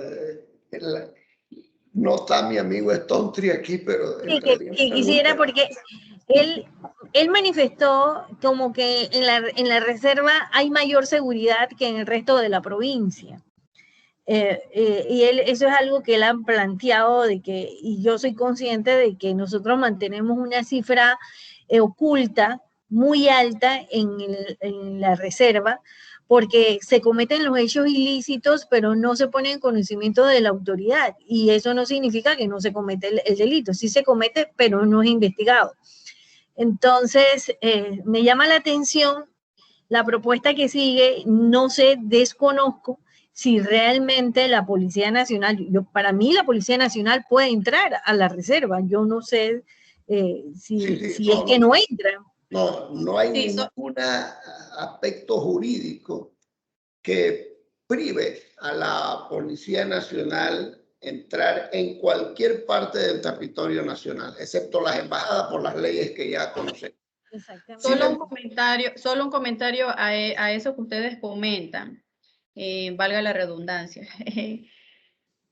No está mi amigo Stontri aquí, pero... Sí, que quisiera, porque él manifestó como que en la reserva hay mayor seguridad que en el resto de la provincia. Y eso es algo que él ha planteado, y yo soy consciente de que nosotros mantenemos una cifra oculta muy alta en la reserva, porque se cometen los hechos ilícitos, pero no se pone en conocimiento de la autoridad, y eso no significa que no se comete el delito, sí se comete, pero no es investigado. Entonces, me llama la atención la propuesta que sigue, no sé, desconozco si realmente la Policía Nacional, para mí la Policía Nacional puede entrar a la reserva, yo no sé si es que no entra. No hay ningún aspecto jurídico que prive a la Policía Nacional entrar en cualquier parte del territorio nacional, excepto las embajadas por las leyes que ya conocemos. Solo un comentario a eso que ustedes comentan, valga la redundancia.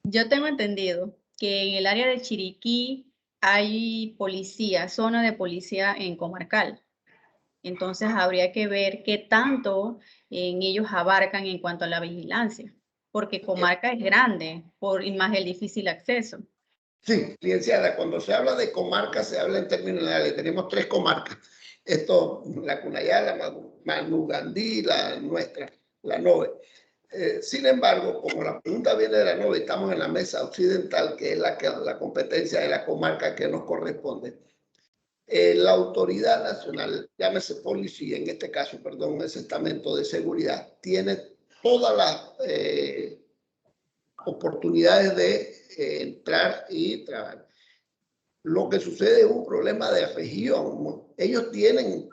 Yo tengo entendido que en el área de Chiriquí hay policía, zona de policía en Comarcal. Entonces habría que ver qué tanto en ellos abarcan en cuanto a la vigilancia, porque comarca es grande y más el difícil acceso. Sí, licenciada, cuando se habla de comarca se habla en términos generales. Tenemos 3 comarcas. La Cunayá, la Manugandí, la nuestra, la Nove. Sin embargo, como la pregunta viene de la Nove, estamos en la mesa occidental, que es la competencia de la comarca que nos corresponde. La autoridad nacional, llámese policía, en este caso, perdón, ese estamento de seguridad, tiene todas las oportunidades de entrar y trabajar. Lo que sucede es un problema de región, ¿no? Ellos tienen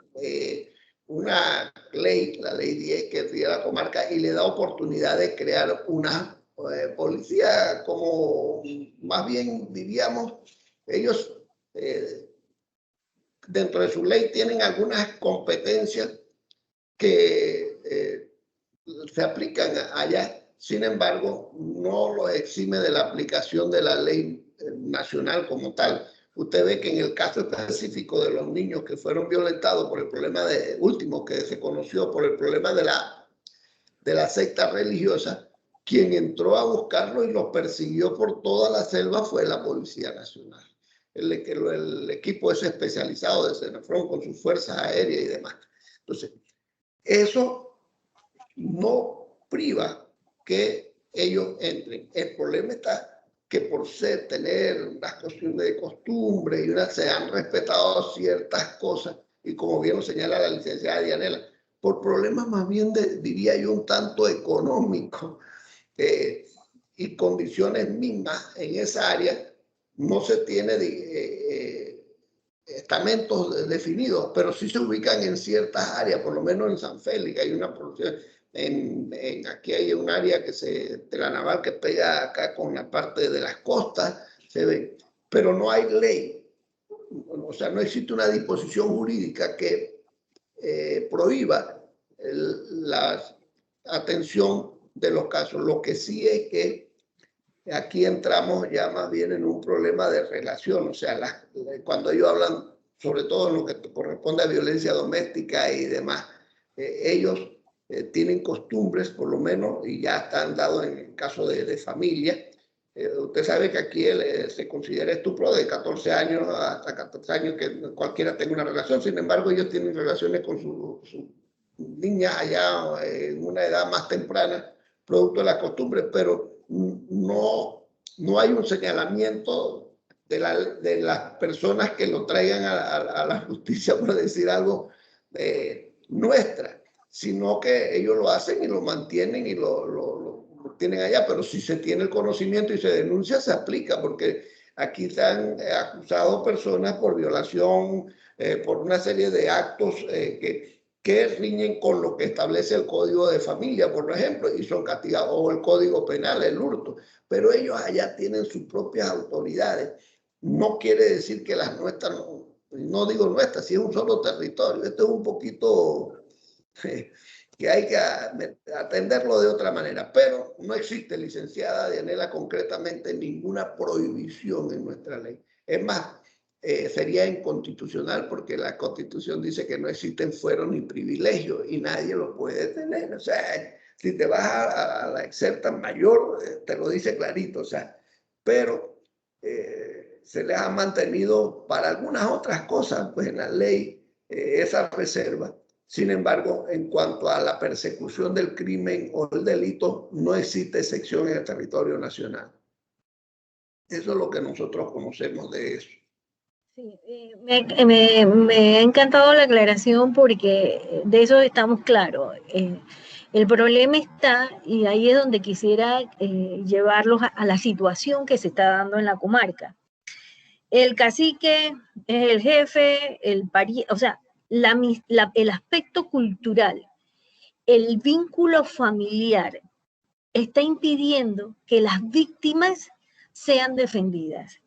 una ley, la ley 10, que es de la comarca, y le da oportunidad de crear una policía, como más bien diríamos, ellos dentro de su ley tienen algunas competencias que se aplican allá. Sin embargo, no los exime de la aplicación de la ley nacional como tal. Usted ve que en el caso específico de los niños que fueron violentados por el problema último que se conoció por el problema de la secta religiosa, quien entró a buscarlo y los persiguió por toda la selva fue la Policía Nacional. El equipo es especializado de Senafrón con sus fuerzas aéreas y demás. Entonces, eso no priva que ellos entren. El problema está que por tener unas cuestiones de costumbre y se han respetado ciertas cosas, y como bien lo señala la licenciada Dianela, por problemas más bien, diría yo, un tanto económicos y condiciones mismas en esa área, no se tiene estamentos definidos, pero sí se ubican en ciertas áreas, por lo menos en San Félix hay una producción. Aquí hay un área de la naval que pega acá con la parte de las costas, se ve, pero no hay ley, o sea, no existe una disposición jurídica que prohíba la atención de los casos. Lo que sí es que aquí entramos ya más bien en un problema de relación, o sea, cuando ellos hablan, sobre todo en lo que corresponde a violencia doméstica y demás, ellos tienen costumbres, por lo menos, y ya están dados en el caso de familia. Usted sabe que aquí se considera estupro de 14 años hasta 14 años que cualquiera tenga una relación. Sin embargo, ellos tienen relaciones con sus niñas allá en una edad más temprana, producto de las costumbres, pero no hay un señalamiento de las personas que lo traigan a la justicia, por decir algo, nuestra, sino que ellos lo hacen y lo mantienen y lo tienen allá, pero si se tiene el conocimiento y se denuncia, se aplica, porque aquí están acusados personas por violación, por una serie de actos que riñen con lo que establece el Código de Familia, por ejemplo, y son castigados, o el Código Penal, el hurto, pero ellos allá tienen sus propias autoridades. No quiere decir que las nuestras, no digo nuestras, si es un solo territorio, esto es un poquito que hay que atenderlo de otra manera, pero no existe, licenciada Dianela, concretamente ninguna prohibición en nuestra ley. Es más, sería inconstitucional porque la Constitución dice que no existen fueros ni privilegios y nadie lo puede tener. O sea, si te vas a la excerta mayor, te lo dice clarito, o sea, pero se les ha mantenido para algunas otras cosas, pues en la ley, esa reserva. Sin embargo, en cuanto a la persecución del crimen o el delito, no existe excepción en el territorio nacional. Eso es lo que nosotros conocemos de eso. Sí, me ha encantado la aclaración porque de eso estamos claros. El problema está, y ahí es donde quisiera llevarlos a la situación que se está dando en la comarca. El cacique es el jefe, o sea, el aspecto cultural, el vínculo familiar está impidiendo que las víctimas sean defendidas,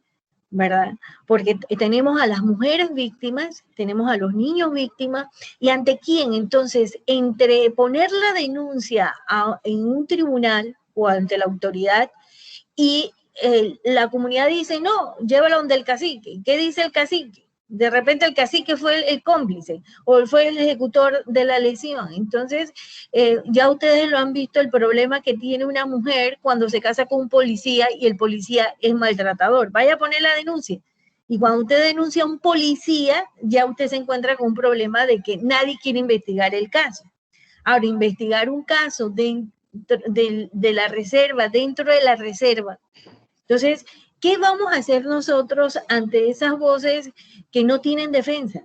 ¿verdad? Porque tenemos a las mujeres víctimas, tenemos a los niños víctimas, y ante quién, entonces, entre poner la denuncia en un tribunal o ante la autoridad y la comunidad dice, no, llévala donde el cacique. ¿Qué dice el cacique? De repente el cacique fue el cómplice o fue el ejecutor de la lesión. Entonces, ya ustedes lo han visto, el problema que tiene una mujer cuando se casa con un policía y el policía es maltratador. Vaya a poner la denuncia. Y cuando usted denuncia a un policía, ya usted se encuentra con un problema de que nadie quiere investigar el caso. Ahora, investigar un caso de la reserva, dentro de la reserva. Entonces, ¿qué vamos a hacer nosotros ante esas voces que no tienen defensa?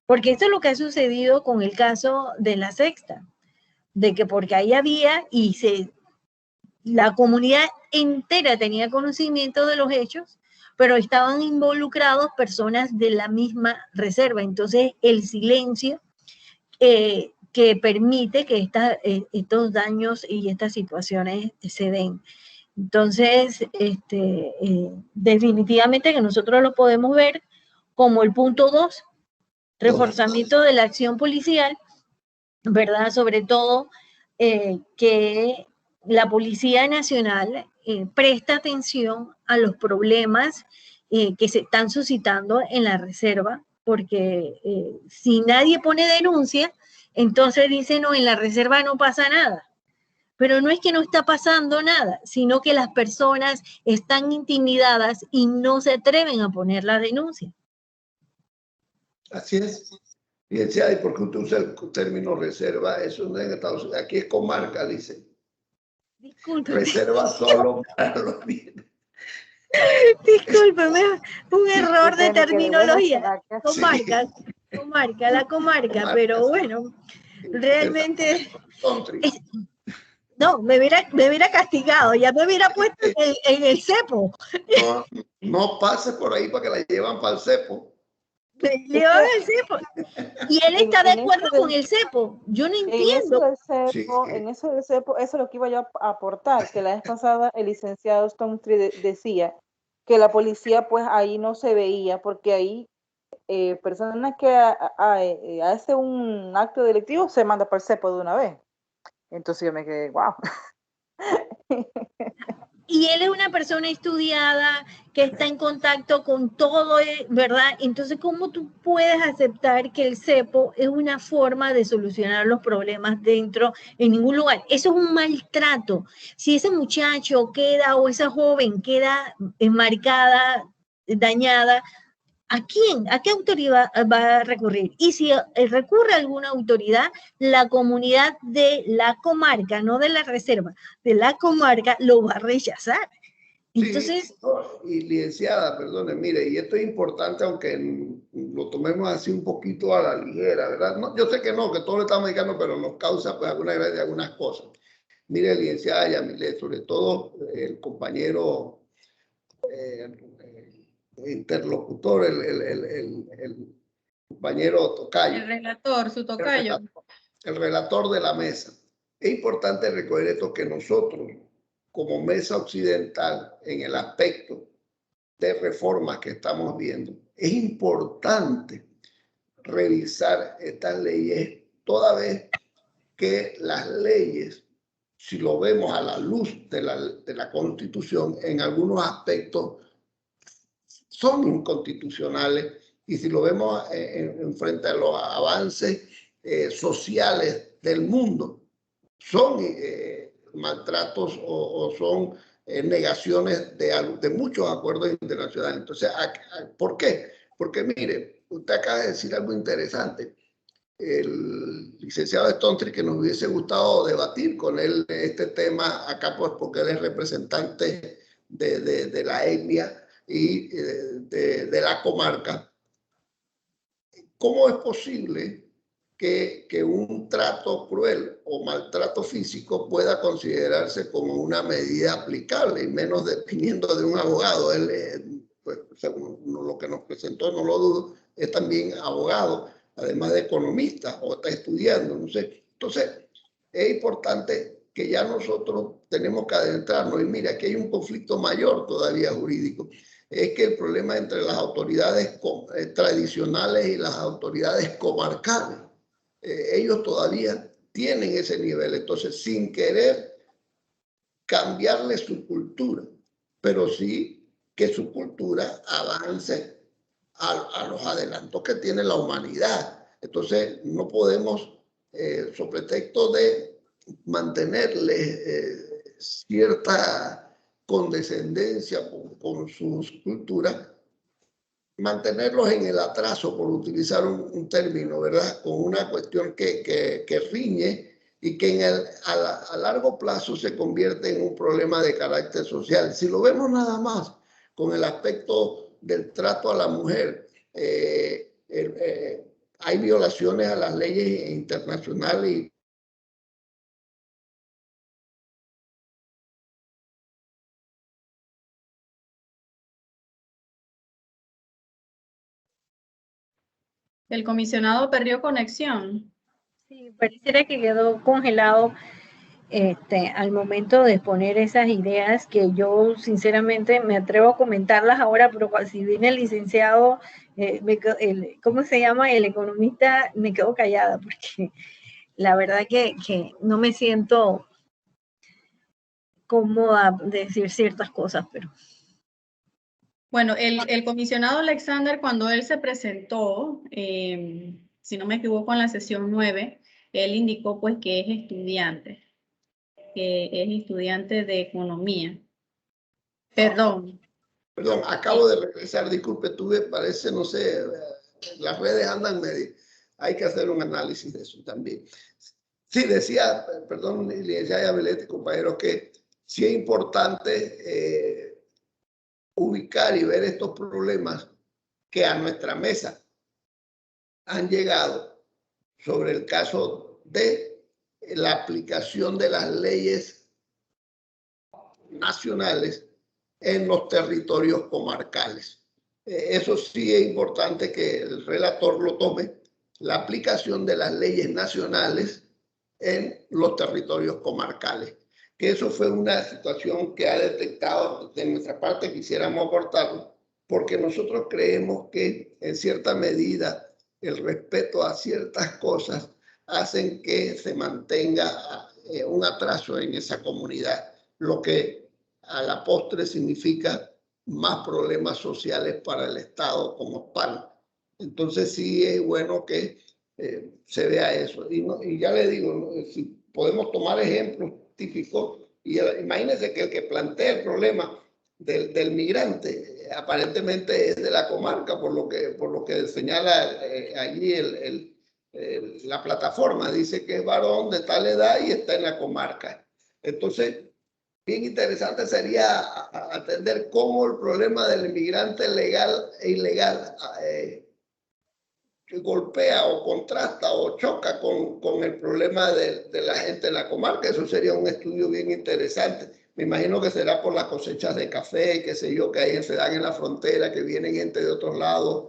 Porque esto es lo que ha sucedido con el caso de la Sexta, de que porque ahí había la comunidad entera tenía conocimiento de los hechos, pero estaban involucrados personas de la misma reserva. Entonces, el silencio que permite que estos daños y estas situaciones se den. Entonces, definitivamente que nosotros lo podemos ver como el punto 2, reforzamiento de la acción policial, ¿verdad? Sobre todo que la Policía Nacional presta atención a los problemas que se están suscitando en la reserva, porque si nadie pone denuncia, entonces dicen, no, en la reserva no pasa nada. Pero no es que no está pasando nada, sino que las personas están intimidadas y no se atreven a poner la denuncia. Así es. Licenciada, ¿y por qué usted usa el término reserva? Eso no es en Estados Unidos. Aquí es comarca, dice. Disculpe. Reserva solo para los bienes. Discúlpeme, un error de terminología. Comarca, la comarca, pero bueno, realmente... No, me hubiera castigado, ya me hubiera puesto en el cepo. No pase por ahí para que la llevan para el cepo. Me llevan el cepo. Y él está de acuerdo con el cepo. Yo no entiendo. En eso del cepo, eso es lo que iba yo a aportar, que la vez pasada el licenciado Stonetree decía que la policía pues ahí no se veía, porque ahí personas que hace un acto delictivo se manda para el cepo de una vez. Entonces yo me quedé, wow. y él es una persona estudiada, que está en contacto con todo, ¿verdad? Entonces, ¿cómo tú puedes aceptar que el cepo es una forma de solucionar los problemas dentro, en ningún lugar? Eso es un maltrato. Si ese muchacho queda o esa joven queda enmarcada, dañada, ¿a quién? ¿A qué autoridad va a recurrir? Y si recurre a alguna autoridad, la comunidad de la comarca, no de la reserva, de la comarca, lo va a rechazar. Entonces, sí, y licenciada, perdone, mire, y esto es importante, aunque lo tomemos así un poquito a la ligera, ¿verdad? No, yo sé que no, que todo lo estamos dedicando, pero nos causa pues alguna gracia algunas cosas. Mire, licenciada Yamilet, sobre todo el compañero interlocutor, el compañero Tocayo. El relator, su tocayo. El relator de la mesa. Es importante recoger esto, que nosotros, como mesa occidental, en el aspecto de reformas que estamos viendo, es importante revisar estas leyes, toda vez que las leyes, si lo vemos a la luz de la Constitución, en algunos aspectos son inconstitucionales, y si lo vemos en frente a los avances sociales del mundo, son maltratos o son negaciones de muchos acuerdos internacionales. Entonces, ¿por qué? Porque mire, usted acaba de decir algo interesante. El licenciado Stontri, que nos hubiese gustado debatir con él este tema acá, pues porque él es representante de la etnia y de la comarca. ¿Cómo es posible que un trato cruel o maltrato físico pueda considerarse como una medida aplicable, y menos dependiendo de un abogado? Él, pues, según lo que nos presentó, no lo dudo, es también abogado, además de economista, o está estudiando, no sé. Entonces, es importante que ya nosotros tenemos que adentrarnos, y mira, aquí hay un conflicto mayor todavía jurídico. Es que el problema entre las autoridades tradicionales y las autoridades comarcales, ellos todavía tienen ese nivel. Entonces, sin querer cambiarle su cultura, pero sí que su cultura avance a los adelantos que tiene la humanidad. Entonces, no podemos, sobre pretexto de mantenerle cierta condescendencia con sus culturas, mantenerlos en el atraso, por utilizar un término, ¿verdad? Con una cuestión que riñe y que a largo plazo se convierte en un problema de carácter social. Si lo vemos nada más con el aspecto del trato a la mujer, hay violaciones a las leyes internacionales y El comisionado perdió conexión. sí, pareciera que quedó congelado al momento de exponer esas ideas que yo sinceramente me atrevo a comentarlas ahora, pero si viene el licenciado, ¿cómo se llama? El economista, me quedo callada porque la verdad que no me siento cómoda de decir ciertas cosas, pero... Bueno, el comisionado Alexander, cuando él se presentó, si no me equivoco, en la sesión 9, él indicó pues que es estudiante de economía. Perdón. Perdón, acabo de regresar, disculpe, parece, no sé, las redes andan medio. Hay que hacer un análisis de eso también. Sí, decía, perdón, licenciada Yamilet, compañeros, que sí es importante ubicar y ver estos problemas que a nuestra mesa han llegado sobre el caso de la aplicación de las leyes nacionales en los territorios comarcales. Eso sí es importante que el relator lo tome, la aplicación de las leyes nacionales en los territorios comarcales. Que eso fue una situación que ha detectado de nuestra parte, quisiéramos aportarlo, porque nosotros creemos que en cierta medida el respeto a ciertas cosas hacen que se mantenga un atraso en esa comunidad, lo que a la postre significa más problemas sociales para el Estado como tal. Entonces sí es bueno que se vea eso. Y ya le digo, ¿no? Si podemos tomar ejemplos típicos, imagínense que el que plantea el problema del migrante aparentemente es de la comarca, por lo que señala allí la plataforma, dice que es varón de tal edad y está en la comarca. Entonces, bien interesante sería atender cómo el problema del inmigrante legal e ilegal golpea o contrasta o choca con el problema de la gente en la comarca. Eso sería un estudio bien interesante. Me imagino que será por las cosechas de café y qué sé yo, que ahí se dan en la frontera, que vienen gente de otros lados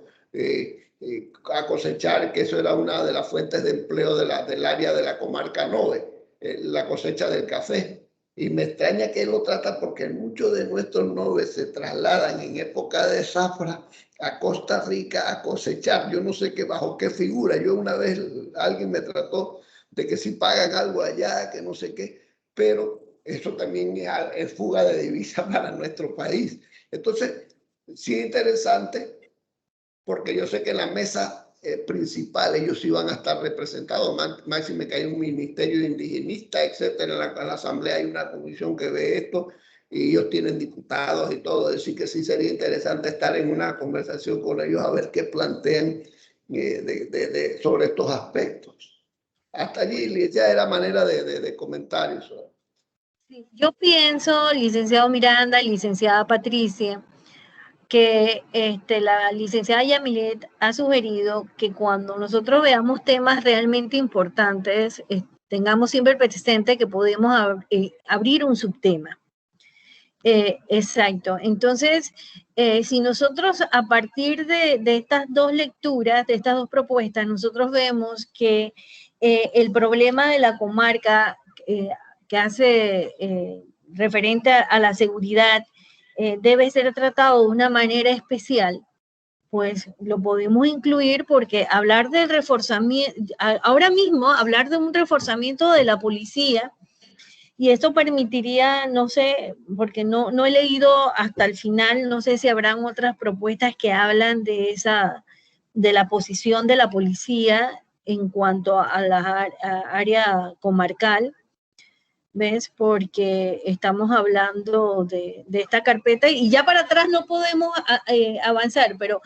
a cosechar, que eso era una de las fuentes de empleo del área de la comarca Nove, la cosecha del café. Y me extraña que él lo trata porque muchos de nuestros noves se trasladan en época de zafra a Costa Rica a cosechar. Yo no sé bajo qué figura. Yo una vez alguien me trató de que si pagan algo allá, que no sé qué, pero eso también es fuga de divisas para nuestro país. Entonces, sí es interesante porque yo sé que en la mesa principal ellos iban a estar representados, máxime que hay un ministerio indigenista, etcétera. En la asamblea hay una comisión que ve esto y ellos tienen diputados y todo, así que sí sería interesante estar en una conversación con ellos a ver qué plantean sobre estos aspectos. Hasta allí ya era manera de comentarios. Yo pienso, licenciado Miranda, licenciada Patricia, que la licenciada Yamilet ha sugerido que cuando nosotros veamos temas realmente importantes, tengamos siempre presente que podemos abrir un subtema. Exacto. Entonces, si nosotros a partir de estas dos lecturas, de estas dos propuestas, nosotros vemos que el problema de la comarca que hace referente a la seguridad debe ser tratado de una manera especial, pues lo podemos incluir porque hablar del reforzamiento, ahora mismo hablar de un reforzamiento de la policía, y esto permitiría, no sé, porque no he leído hasta el final, no sé si habrán otras propuestas que hablan de la posición de la policía en cuanto a la área comarcal, ¿ves? Porque estamos hablando de esta carpeta y ya para atrás no podemos avanzar, pero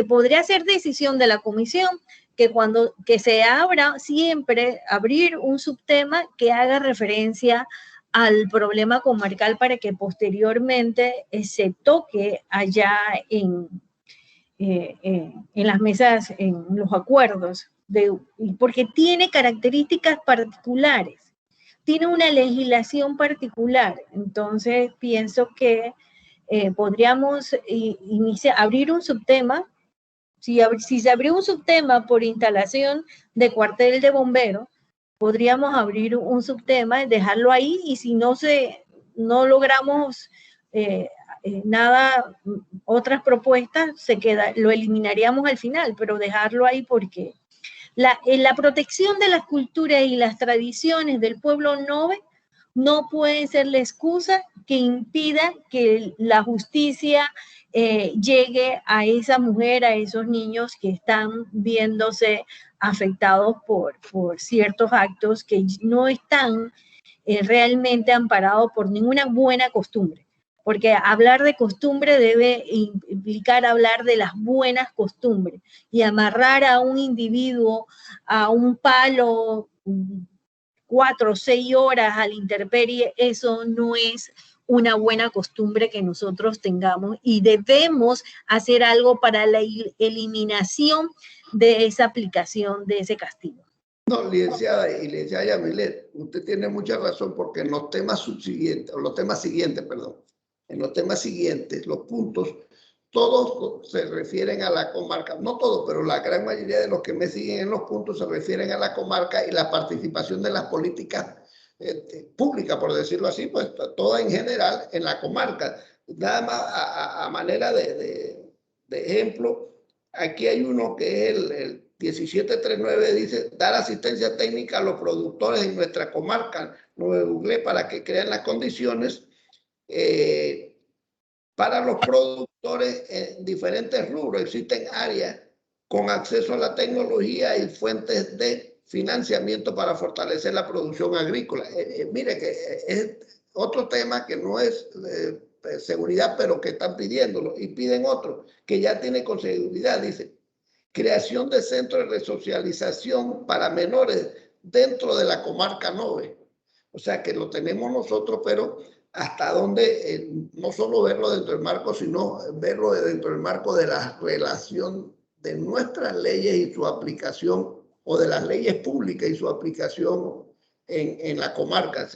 podría ser decisión de la comisión que se abra siempre, abrir un subtema que haga referencia al problema comarcal para que posteriormente se toque allá en las mesas, en los acuerdos, porque tiene características particulares, tiene una legislación particular. Entonces pienso que podríamos abrir un subtema. Si se abrió un subtema por instalación de cuartel de bomberos, podríamos abrir un subtema y dejarlo ahí, y si no logramos nada, otras propuestas, lo eliminaríamos al final, pero dejarlo ahí porque la protección de las culturas y las tradiciones del pueblo Nove no puede ser la excusa que impida que la justicia llegue a esa mujer, a esos niños que están viéndose afectados por ciertos actos que no están realmente amparados por ninguna buena costumbre. Porque hablar de costumbre debe implicar hablar de las buenas costumbres, y amarrar a un individuo a un palo 4 o 6 horas a la intemperie, eso no es una buena costumbre que nosotros tengamos, y debemos hacer algo para la eliminación de esa aplicación de ese castigo. No, licenciada Yamilet, usted tiene mucha razón, porque en los temas subsiguientes, en los temas siguientes, los puntos, todos se refieren a la comarca, no todos, pero la gran mayoría de los que me siguen en los puntos se refieren a la comarca y la participación de las políticas públicas, por decirlo así, pues toda en general en la comarca. Nada más a manera de ejemplo, aquí hay uno que es el 1739, dice: dar asistencia técnica a los productores en nuestra comarca, Nuevo Uglé, para que creen las condiciones para los productores en diferentes rubros. Existen áreas con acceso a la tecnología y fuentes de financiamiento para fortalecer la producción agrícola. Mire que es otro tema que no es seguridad, pero que están pidiéndolo, y piden otro que ya tiene con seguridad. Dice, creación de centros de resocialización para menores dentro de la comarca 9. O sea que lo tenemos nosotros, pero hasta donde no solo verlo dentro del marco, sino verlo dentro del marco de la relación de nuestras leyes y su aplicación, o de las leyes públicas y su aplicación en la comarca.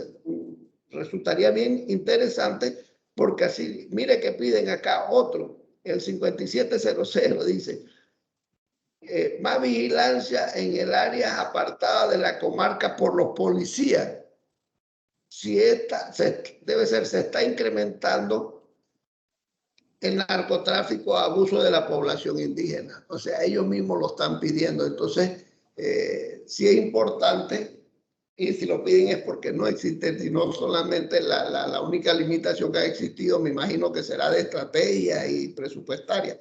Resultaría bien interesante, porque así, mire que piden acá otro, el 5700 dice, más vigilancia en el área apartada de la comarca por los policías. Si esta se está incrementando el narcotráfico, abuso de la población indígena. O sea, ellos mismos lo están pidiendo. Entonces, sí es importante, y si lo piden es porque no existe, sino solamente la única limitación que ha existido, me imagino que será de estrategia y presupuestaria.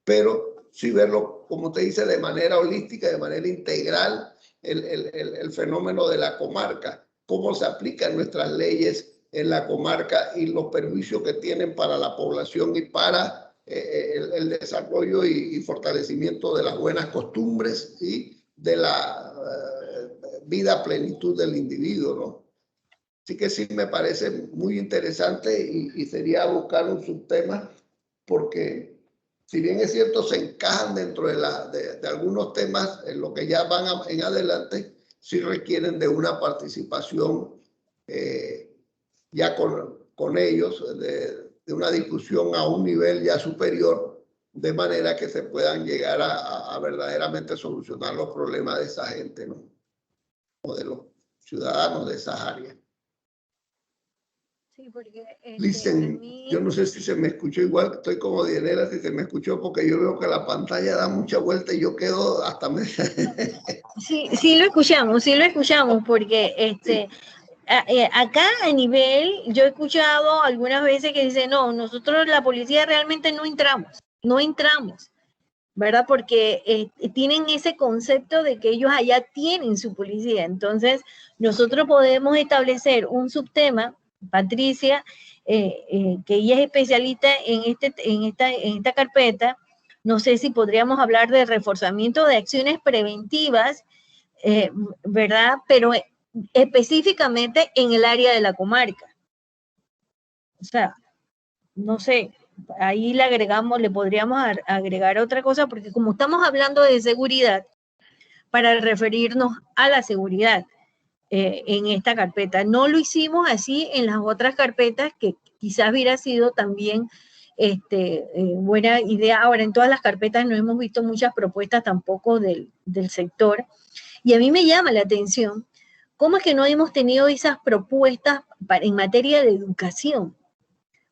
Pero sí verlo, como te dice, de manera holística, de manera integral, el fenómeno de la comarca, cómo se aplican nuestras leyes en la comarca y los perjuicios que tienen para la población y para el desarrollo y fortalecimiento de las buenas costumbres y de la vida a plenitud del individuo, ¿no? Así que sí me parece muy interesante y sería buscar un subtema, porque si bien es cierto se encajan dentro de algunos temas en lo que ya van en adelante, sí requieren de una participación ya con ellos, de una discusión a un nivel ya superior, de manera que se puedan llegar a verdaderamente solucionar los problemas de esa gente, ¿no? O de los ciudadanos de esas áreas. Sí, porque Listen, yo no sé si se me escuchó igual, estoy como Dienera, si se me escuchó, porque yo veo que la pantalla da mucha vuelta y yo quedo hasta... Sí lo escuchamos, porque Sí. Acá a nivel, yo he escuchado algunas veces que dicen, no, nosotros la policía realmente no entramos, ¿verdad? Porque tienen ese concepto de que ellos allá tienen su policía. Entonces, nosotros podemos establecer un subtema, Patricia, que ella es especialista en esta carpeta. No sé si podríamos hablar de reforzamiento de acciones preventivas, ¿verdad? Pero específicamente en el área de la comarca. O sea, no sé, ahí le podríamos agregar otra cosa, porque como estamos hablando de seguridad, para referirnos a la seguridad en esta carpeta. No lo hicimos así en las otras carpetas, que quizás hubiera sido también buena idea. Ahora, en todas las carpetas no hemos visto muchas propuestas tampoco del sector, y a mí me llama la atención cómo es que no hemos tenido esas propuestas en materia de educación.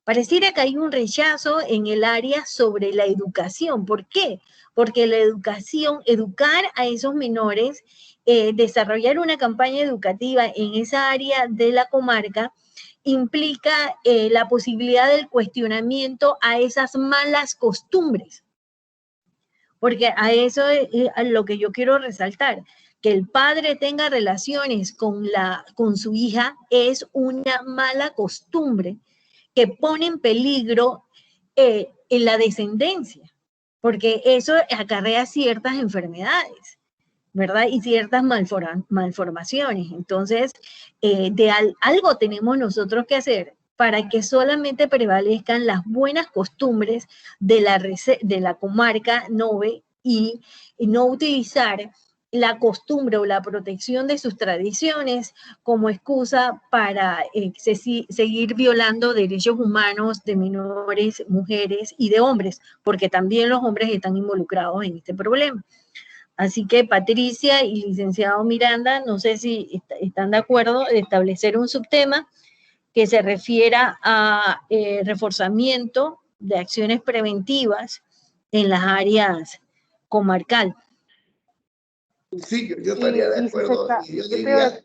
Pareciera que hay un rechazo en el área sobre la educación. ¿Por qué? Porque la educación, educar a esos menores, desarrollar una campaña educativa en esa área de la comarca, implica la posibilidad del cuestionamiento a esas malas costumbres. Porque a eso es a lo que yo quiero resaltar. Que el padre tenga relaciones con su hija es una mala costumbre que pone en peligro en la descendencia, porque eso acarrea ciertas enfermedades, ¿verdad? Y ciertas malformaciones. Entonces, algo tenemos nosotros que hacer para que solamente prevalezcan las buenas costumbres de la comarca 9 y no utilizar la costumbre o la protección de sus tradiciones como excusa para seguir violando derechos humanos de menores, mujeres y de hombres, porque también los hombres están involucrados en este problema. Así que Patricia y licenciado Miranda, no sé si están de acuerdo de establecer un subtema que se refiera a reforzamiento de acciones preventivas en las áreas comarcal. Sí, yo estaría de acuerdo. Y yo diría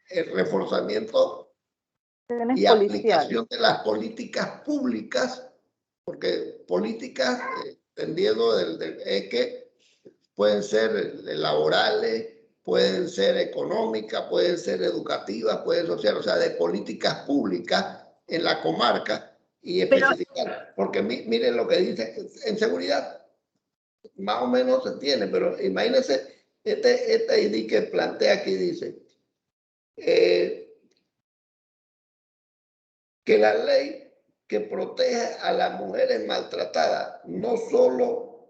el reforzamiento y aplicación de las políticas públicas, porque políticas, entendiendo es que pueden ser laborales, pueden ser económicas, pueden ser educativas, pueden ser sociales, o sea, de políticas públicas en la comarca y especificar, porque miren lo que dice en seguridad, más o menos se tiene, pero imagínense, esta idea que plantea aquí dice que la ley que protege a las mujeres maltratadas no solo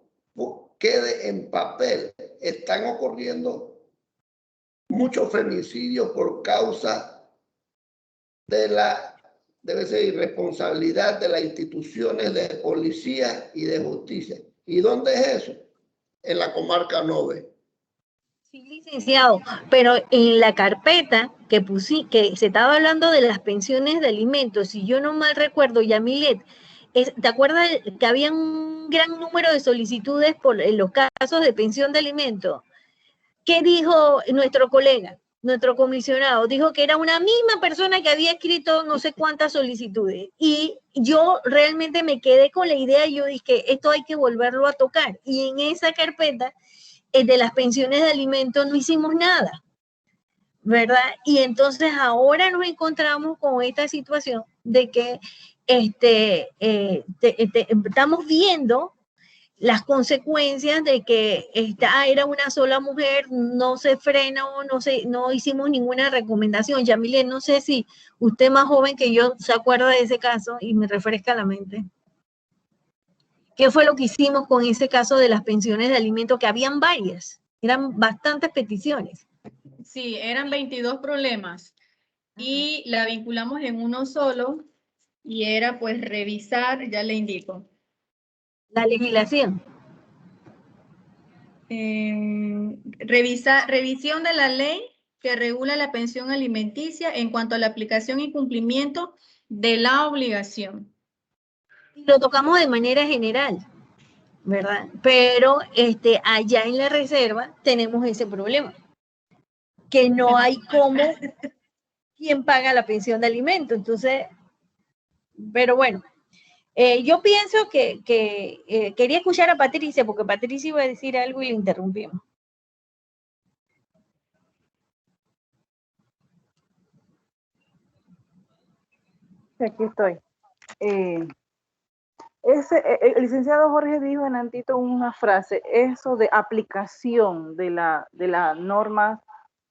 quede en papel, están ocurriendo muchos feminicidios por causa de la, debe ser, irresponsabilidad de las instituciones de policía y de justicia. ¿Y dónde es eso? En la comarca 9. Sí, licenciado, pero en la carpeta que que se estaba hablando de las pensiones de alimentos, si yo no mal recuerdo, Yamilet, ¿te acuerdas que había un gran número de solicitudes en los casos de pensión de alimentos? ¿Qué dijo nuestro colega, nuestro comisionado? Dijo que era una misma persona que había escrito no sé cuántas solicitudes. Y yo realmente me quedé con la idea, yo dije, esto hay que volverlo a tocar. Y en esa carpeta de las pensiones de alimentos no hicimos nada, ¿verdad? Y entonces ahora nos encontramos con esta situación de que estamos viendo las consecuencias de que era una sola mujer, no se frenó, no hicimos ninguna recomendación. Yamile, no sé si usted más joven que yo se acuerda de ese caso y me refresca la mente. ¿Qué fue lo que hicimos con ese caso de las pensiones de alimentos? Que habían varias, eran bastantes peticiones. Sí, eran 22 problemas y la vinculamos en uno solo y era pues revisar, ya le indico. La legislación. Revisión de la ley que regula la pensión alimenticia en cuanto a la aplicación y cumplimiento de la obligación. Lo tocamos de manera general, ¿verdad? Pero allá en la reserva tenemos ese problema, que no hay cómo, quién paga la pensión de alimentos. Entonces, pero bueno, yo pienso que quería escuchar a Patricia, porque Patricia iba a decir algo y le interrumpimos. Aquí estoy. El licenciado Jorge dijo en Antito una frase, eso de aplicación de la norma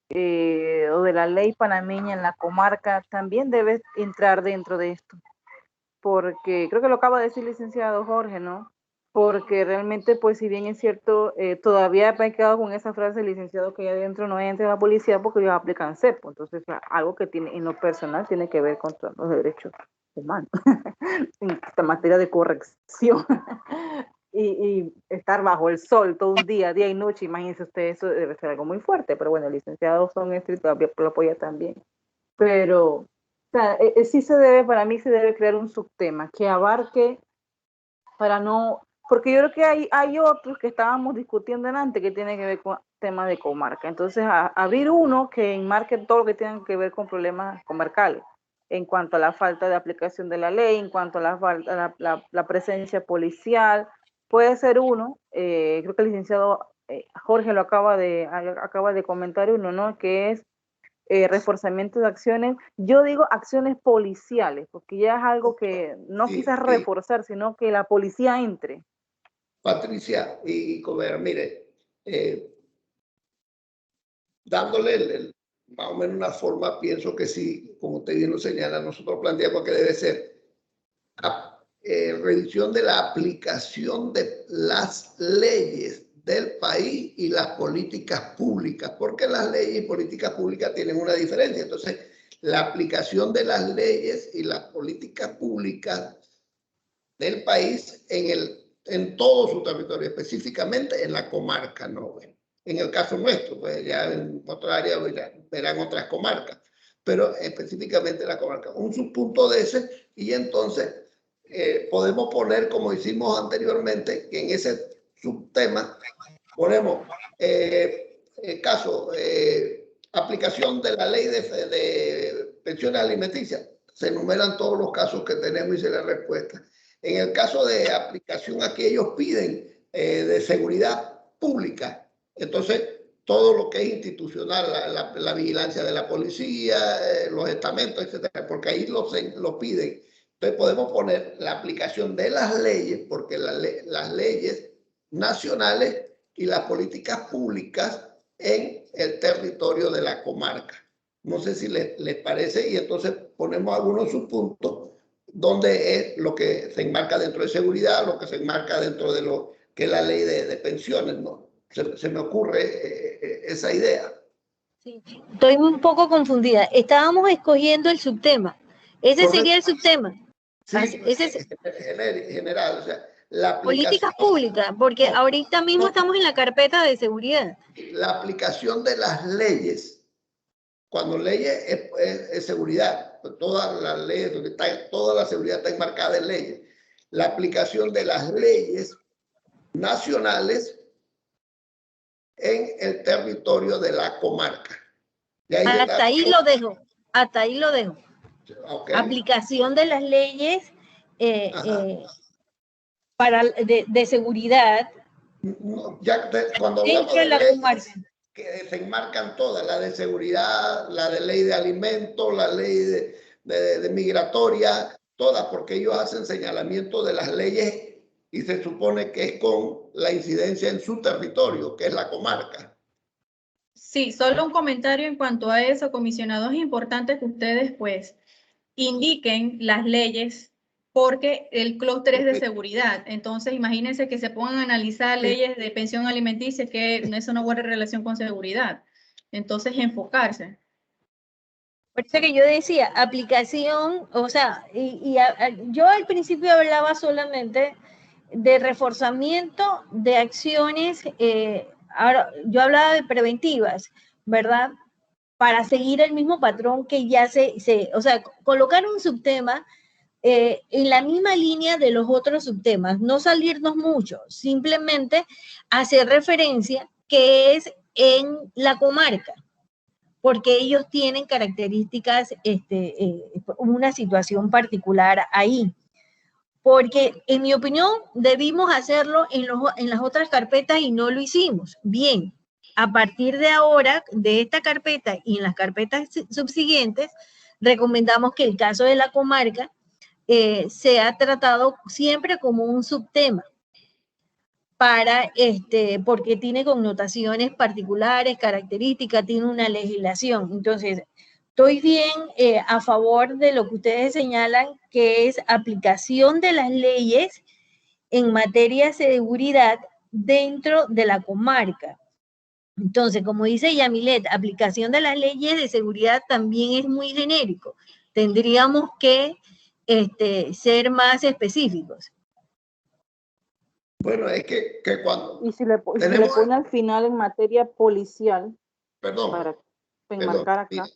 o de la ley panameña en la comarca también debe entrar dentro de esto, porque creo que lo acaba de decir el licenciado Jorge, ¿no? Porque realmente, pues si bien es cierto, todavía me he quedado con esa frase del licenciado que allá adentro no entra la policía porque ellos aplican cepo, entonces algo que tiene en lo personal tiene que ver con los derechos humanos en esta materia de corrección y estar bajo el sol todo un día y noche, imagínense ustedes, eso debe ser algo muy fuerte, pero bueno, el licenciado son estrictos, lo apoya también, pero o sea, sí se debe, para mí se debe crear un subtema que abarque para no, porque yo creo que hay otros que estábamos discutiendo antes que tienen que ver con temas de comarca, entonces abrir uno que enmarque todo lo que tiene que ver con problemas comarcales, en cuanto a la falta de aplicación de la ley, en cuanto a la presencia policial, puede ser uno, creo que el licenciado Jorge lo acaba de comentar uno, ¿no? Que es reforzamiento de acciones, yo digo acciones policiales, porque ya es algo que no Sí, quizás reforzar, sino que la policía entre. Patricia y Cover, mire, dándole más o menos una forma, pienso que sí, como usted bien lo señala, nosotros planteamos que debe ser revisión de la aplicación de las leyes del país y las políticas públicas, porque las leyes y políticas públicas tienen una diferencia. Entonces, la aplicación de las leyes y las políticas públicas del país en todo su territorio, específicamente en la comarca 9. En el caso nuestro, pues ya en otra área verán otras comarcas, pero específicamente la comarca. Un subpunto de ese, y entonces podemos poner, como hicimos anteriormente, que en ese subtema ponemos aplicación de la ley de pensiones alimenticias. se enumeran todos los casos que tenemos y se le respuesta. En el caso de aplicación, aquí ellos piden de seguridad pública. Entonces, todo lo que es institucional, la vigilancia de la policía, los estamentos, etcétera, porque ahí lo piden. Entonces, podemos poner la aplicación de las leyes, porque las leyes nacionales y las políticas públicas en el territorio de la comarca. No sé si les parece, y entonces ponemos algunos subpuntos donde es lo que se enmarca dentro de seguridad, lo que se enmarca dentro de lo que es la ley de pensiones, ¿no? Se me ocurre esa idea. Sí, estoy un poco confundida. Estábamos escogiendo el subtema. Ese sería el subtema. Sí, Ese es general, o sea, la aplicación. políticas públicas, porque No, ahorita mismo no. estamos en la carpeta de seguridad. La aplicación de las leyes. Cuando leyes es seguridad, todas las leyes, toda la seguridad está enmarcada en leyes. La aplicación de las leyes nacionales en el territorio de la comarca. Hasta ahí lo dejo, hasta ahí lo dejo. Okay. Aplicación de las leyes de seguridad. No, ya cuando hablamos de leyes que se enmarcan todas, la de seguridad, la de ley de alimentos, la ley de migratoria, todas, porque ellos hacen señalamiento de las leyes y se supone que es con la incidencia en su territorio, que es la comarca. Sí, solo un comentario en cuanto a eso, comisionado. Es importante que ustedes pues indiquen las leyes porque el clúster es de seguridad. Entonces, imagínense que se pongan a analizar leyes de pensión alimenticia, que eso no guarda relación con seguridad. Entonces, enfocarse. Por eso que yo decía, aplicación, o sea, yo al principio hablaba solamente de reforzamiento de acciones, ahora yo hablaba de preventivas, ¿verdad? Para seguir el mismo patrón que ya o sea, colocar un subtema en la misma línea de los otros subtemas, no salirnos mucho, simplemente hacer referencia que es en la comarca, porque ellos tienen características, una situación particular ahí. Porque, en mi opinión, debimos hacerlo en las otras carpetas y no lo hicimos. Bien, a partir de ahora, de esta carpeta y en las carpetas subsiguientes, recomendamos que el caso de la comarca sea tratado siempre como un subtema, porque tiene connotaciones particulares, características, tiene una legislación. Entonces, estoy bien a favor de lo que ustedes señalan, que es aplicación de las leyes en materia de seguridad dentro de la comarca. Entonces, como dice Yamilet, aplicación de las leyes de seguridad también es muy genérico. Tendríamos que ser más específicos. Bueno, es que cuando... Y si le pone al final en materia policial, para enmarcar acá.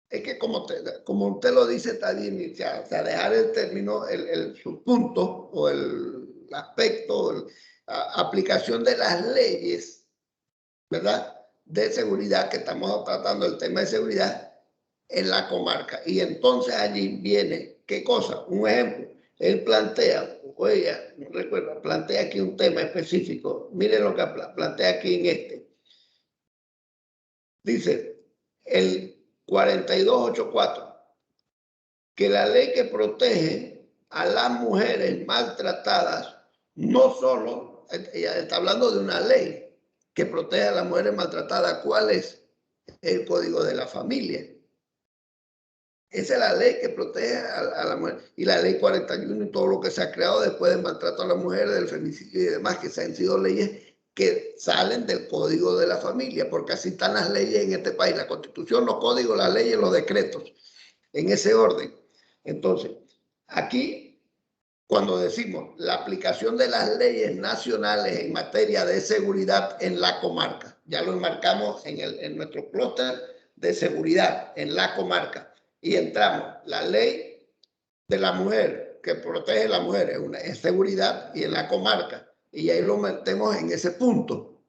Es que como usted lo dice, está bien iniciado. O sea, dejar el término, el subpunto o el aspecto, aplicación de las leyes, ¿verdad? De seguridad, que estamos tratando el tema de seguridad en la comarca. Y entonces allí viene, ¿qué cosa? Un ejemplo. Él plantea, o ella, no recuerdo, plantea aquí un tema específico. Miren lo que plantea aquí en este. Dice, el 4284, que la ley que protege a las mujeres maltratadas, no solo, ella está hablando de una ley que protege a las mujeres maltratadas. ¿Cuál es? El Código de la Familia. Esa es la ley que protege a la mujer. Y la ley 41 y todo lo que se ha creado después del maltrato a la mujer, del femicidio y demás, que se han sido leyes que salen del Código de la Familia, porque así están las leyes en este país, la Constitución, los códigos, las leyes, los decretos, en ese orden. Entonces, aquí, cuando decimos la aplicación de las leyes nacionales en materia de seguridad en la comarca, ya lo enmarcamos en nuestro clúster de seguridad en la comarca, y entramos la ley de la mujer que protege a la mujer es seguridad y en la comarca, y ahí lo metemos en ese punto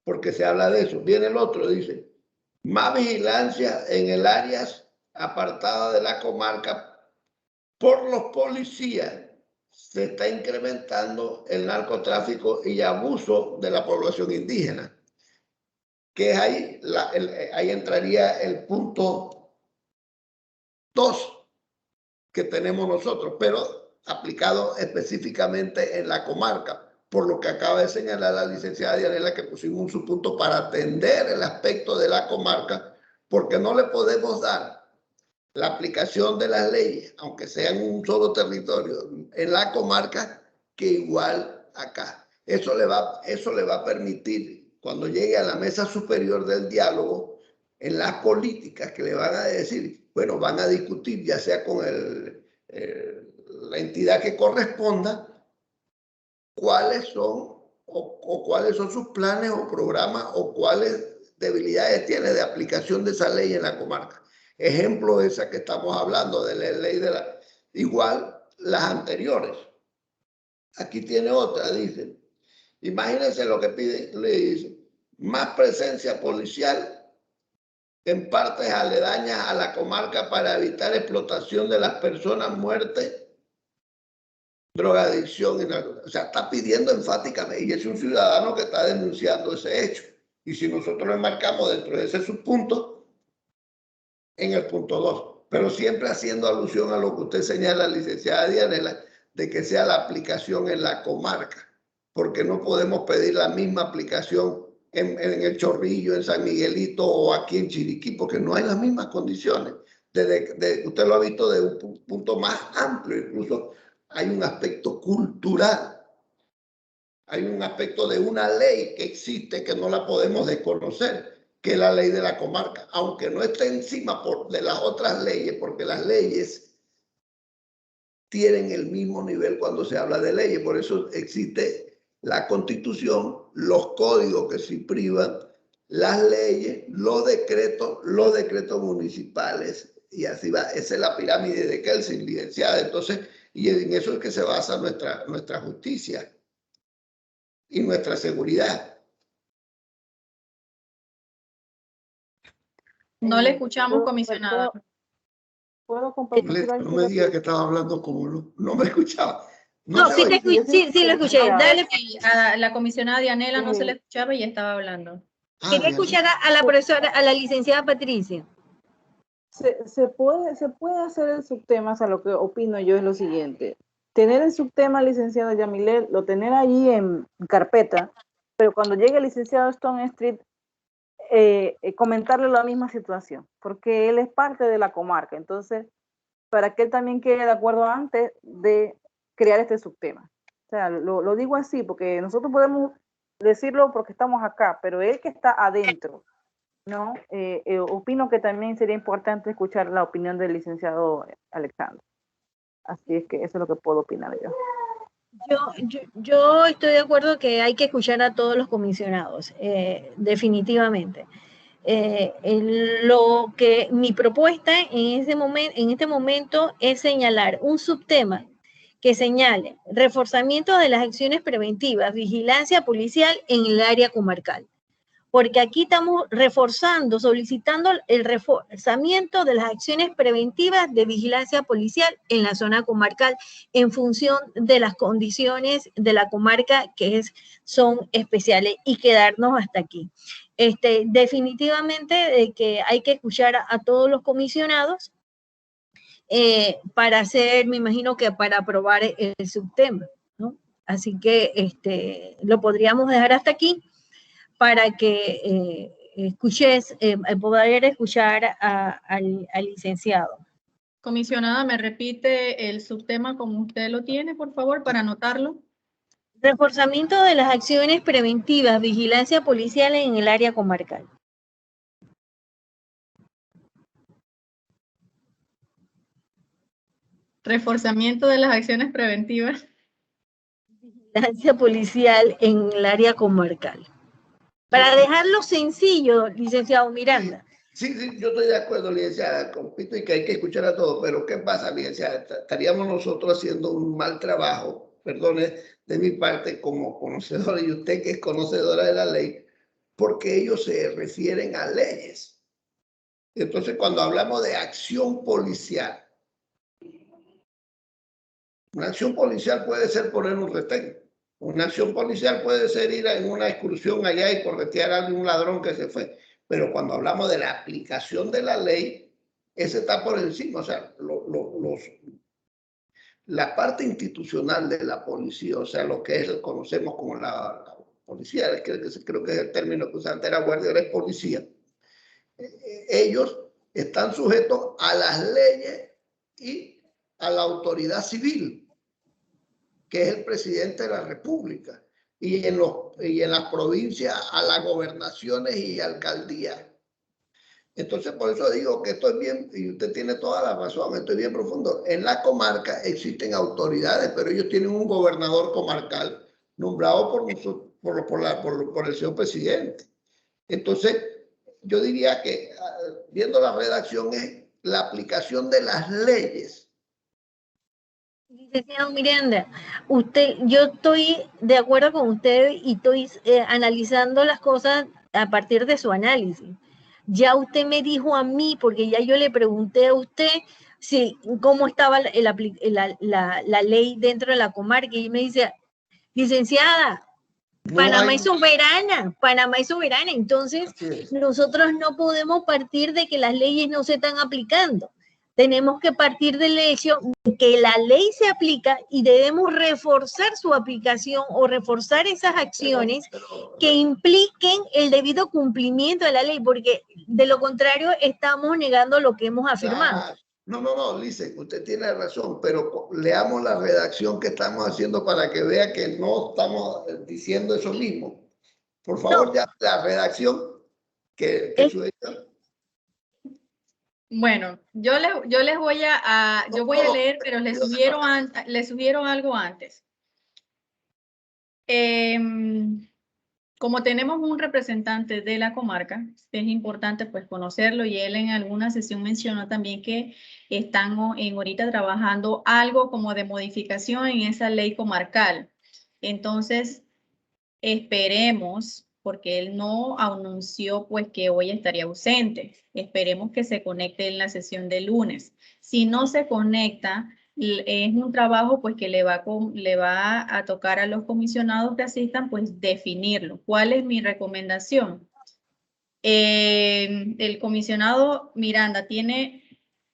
porque se habla de eso. Viene el otro, dice más vigilancia en el áreas apartada de la comarca por los policías, se está incrementando el narcotráfico y abuso de la población indígena, que es ahí, ahí entraría el punto 2 que tenemos nosotros, pero aplicado específicamente en la comarca, por lo que acaba de señalar la licenciada Dianela, que pusimos un subpunto para atender el aspecto de la comarca, porque no le podemos dar la aplicación de las leyes, aunque sea en un solo territorio, en la comarca, que igual acá. Eso le va a permitir, cuando llegue a la mesa superior del diálogo, en las políticas que le van a decir, bueno, van a discutir, ya sea con la entidad que corresponda, cuáles son o cuáles son sus planes o programas o cuáles debilidades tiene de aplicación de esa ley en la comarca. Ejemplo esa que estamos hablando de la ley de la... Igual las anteriores. Aquí tiene otra, dice. Imagínense lo que pide, le dice. Más presencia policial en partes aledañas a la comarca para evitar explotación de las personas, muerte, drogadicción y narcotráfico. O sea, está pidiendo enfáticamente, y es un ciudadano que está denunciando ese hecho. Y si nosotros lo enmarcamos dentro de ese subpunto, en el punto 2, pero siempre haciendo alusión a lo que usted señala, licenciada Dianela, de que sea la aplicación en la comarca, porque no podemos pedir la misma aplicación en el Chorrillo, en San Miguelito o aquí en Chiriquí, porque no hay las mismas condiciones. Usted lo ha visto de un punto más amplio, incluso hay un aspecto cultural, hay un aspecto de una ley que existe que no la podemos desconocer, que es la ley de la comarca, aunque no esté encima de las otras leyes, porque las leyes tienen el mismo nivel cuando se habla de leyes, por eso existe la Constitución, los códigos que se privan, las leyes, los decretos municipales, y así va. Esa es la pirámide de Kelsen, licenciada. Entonces, y en eso es que se basa nuestra justicia y nuestra seguridad. No le escuchamos, comisionada. ¿Puedo compartir? No me diga que estaba hablando como no me escuchaba. No, sí, sí lo escuché. Dale. A la comisionada Dianela no se le escuchaba y estaba hablando. Quería escuchar a la profesora, a la licenciada Patricia. Se puede hacer el subtema, o sea, lo que opino yo es lo siguiente. Tener el subtema, licenciado Yamile, lo tener ahí en carpeta, pero cuando llegue el licenciado Stone Street, comentarle la misma situación, porque él es parte de la comarca, entonces, para que él también quede de acuerdo antes de crear este subtema. O sea, lo digo así, porque nosotros podemos decirlo porque estamos acá, pero él que está adentro, ¿no? Opino que también sería importante escuchar la opinión del licenciado Alexander. Así es que eso es lo que puedo opinar yo. Yo estoy de acuerdo que hay que escuchar a todos los comisionados, definitivamente. Lo que mi propuesta en este momento es señalar un subtema que señale reforzamiento de las acciones preventivas, vigilancia policial en el área comarcal. Porque aquí estamos reforzando, solicitando el reforzamiento de las acciones preventivas de vigilancia policial en la zona comarcal en función de las condiciones de la comarca que son especiales y quedarnos hasta aquí. Definitivamente que hay que escuchar a todos los comisionados para hacer, me imagino que para aprobar el subtema, ¿no? Así que lo podríamos dejar hasta aquí para que poder escuchar al licenciado. Comisionada, ¿me repite el subtema como usted lo tiene, por favor, para anotarlo? Reforzamiento de las acciones preventivas, vigilancia policial en el área comarcal. Reforzamiento de las acciones preventivas. Vigilancia policial en el área comarcal. Para dejarlo sencillo, licenciado Miranda. Sí, yo estoy de acuerdo, licenciada, compito y que hay que escuchar a todos, pero ¿qué pasa, licenciada? Estaríamos nosotros haciendo un mal trabajo, perdone de mi parte como conocedora y usted que es conocedora de la ley, porque ellos se refieren a leyes. Entonces, cuando hablamos de acción policial, una acción policial puede ser poner un retén. Una acción policial puede ser ir en una excursión allá y corretear a algún ladrón que se fue. Pero cuando hablamos de la aplicación de la ley, ese está por encima. O sea, la parte institucional de la policía, o sea, lo que conocemos como la policía, creo que es el término que usa antes, era guardia, ahora es policía. Ellos están sujetos a las leyes y a la autoridad civil, que es el presidente de la República, y en las provincias a las gobernaciones y alcaldías. Entonces, por eso digo que esto es bien, y usted tiene toda la razón, esto es bien profundo. En la comarca existen autoridades, pero ellos tienen un gobernador comarcal nombrado por el señor presidente. Entonces, yo diría que, viendo la redacción, es la aplicación de las leyes. Licenciado Miranda, yo estoy de acuerdo con usted y estoy analizando las cosas a partir de su análisis. Ya usted me dijo a mí, porque ya yo le pregunté a usted cómo estaba la ley dentro de la comarca, y me dice, licenciada, Panamá es soberana, entonces nosotros no podemos partir de que las leyes no se están aplicando. Tenemos que partir del hecho de que la ley se aplica y debemos reforzar su aplicación o reforzar esas acciones que impliquen el debido cumplimiento de la ley, porque de lo contrario estamos negando lo que hemos afirmado. No, Lice, usted tiene razón, pero leamos la redacción que estamos haciendo para que vea que no estamos diciendo eso mismo. Por favor, ya la redacción que su editor. Bueno, yo voy a leer, pero les sugiero algo antes. Como tenemos un representante de la comarca, es importante pues conocerlo, y él en alguna sesión mencionó también que están ahorita trabajando algo como de modificación en esa ley comarcal. Entonces, esperemos, porque él no anunció pues que hoy estaría ausente, esperemos que se conecte en la sesión de lunes. Si no se conecta, es un trabajo pues que le va a tocar a los comisionados que asistan pues definirlo. ¿Cuál es mi recomendación? El comisionado Miranda tiene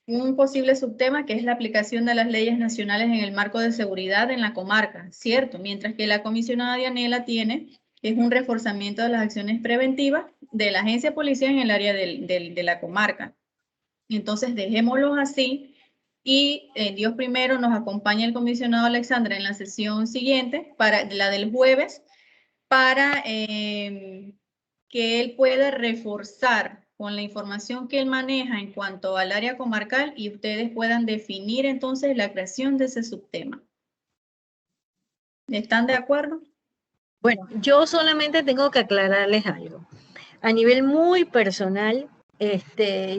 un posible subtema que es la aplicación de las leyes nacionales en el marco de seguridad en la comarca, ¿cierto? Mientras que la comisionada Dianela es un reforzamiento de las acciones preventivas de la agencia de policía en el área de la comarca. Entonces, dejémoslos así. Y Dios primero nos acompaña el comisionado Alexandra en la sesión siguiente, para la del jueves, para que él pueda reforzar con la información que él maneja en cuanto al área comarcal, y ustedes puedan definir entonces la creación de ese subtema. ¿Están de acuerdo? Bueno, yo solamente tengo que aclararles algo. A nivel muy personal,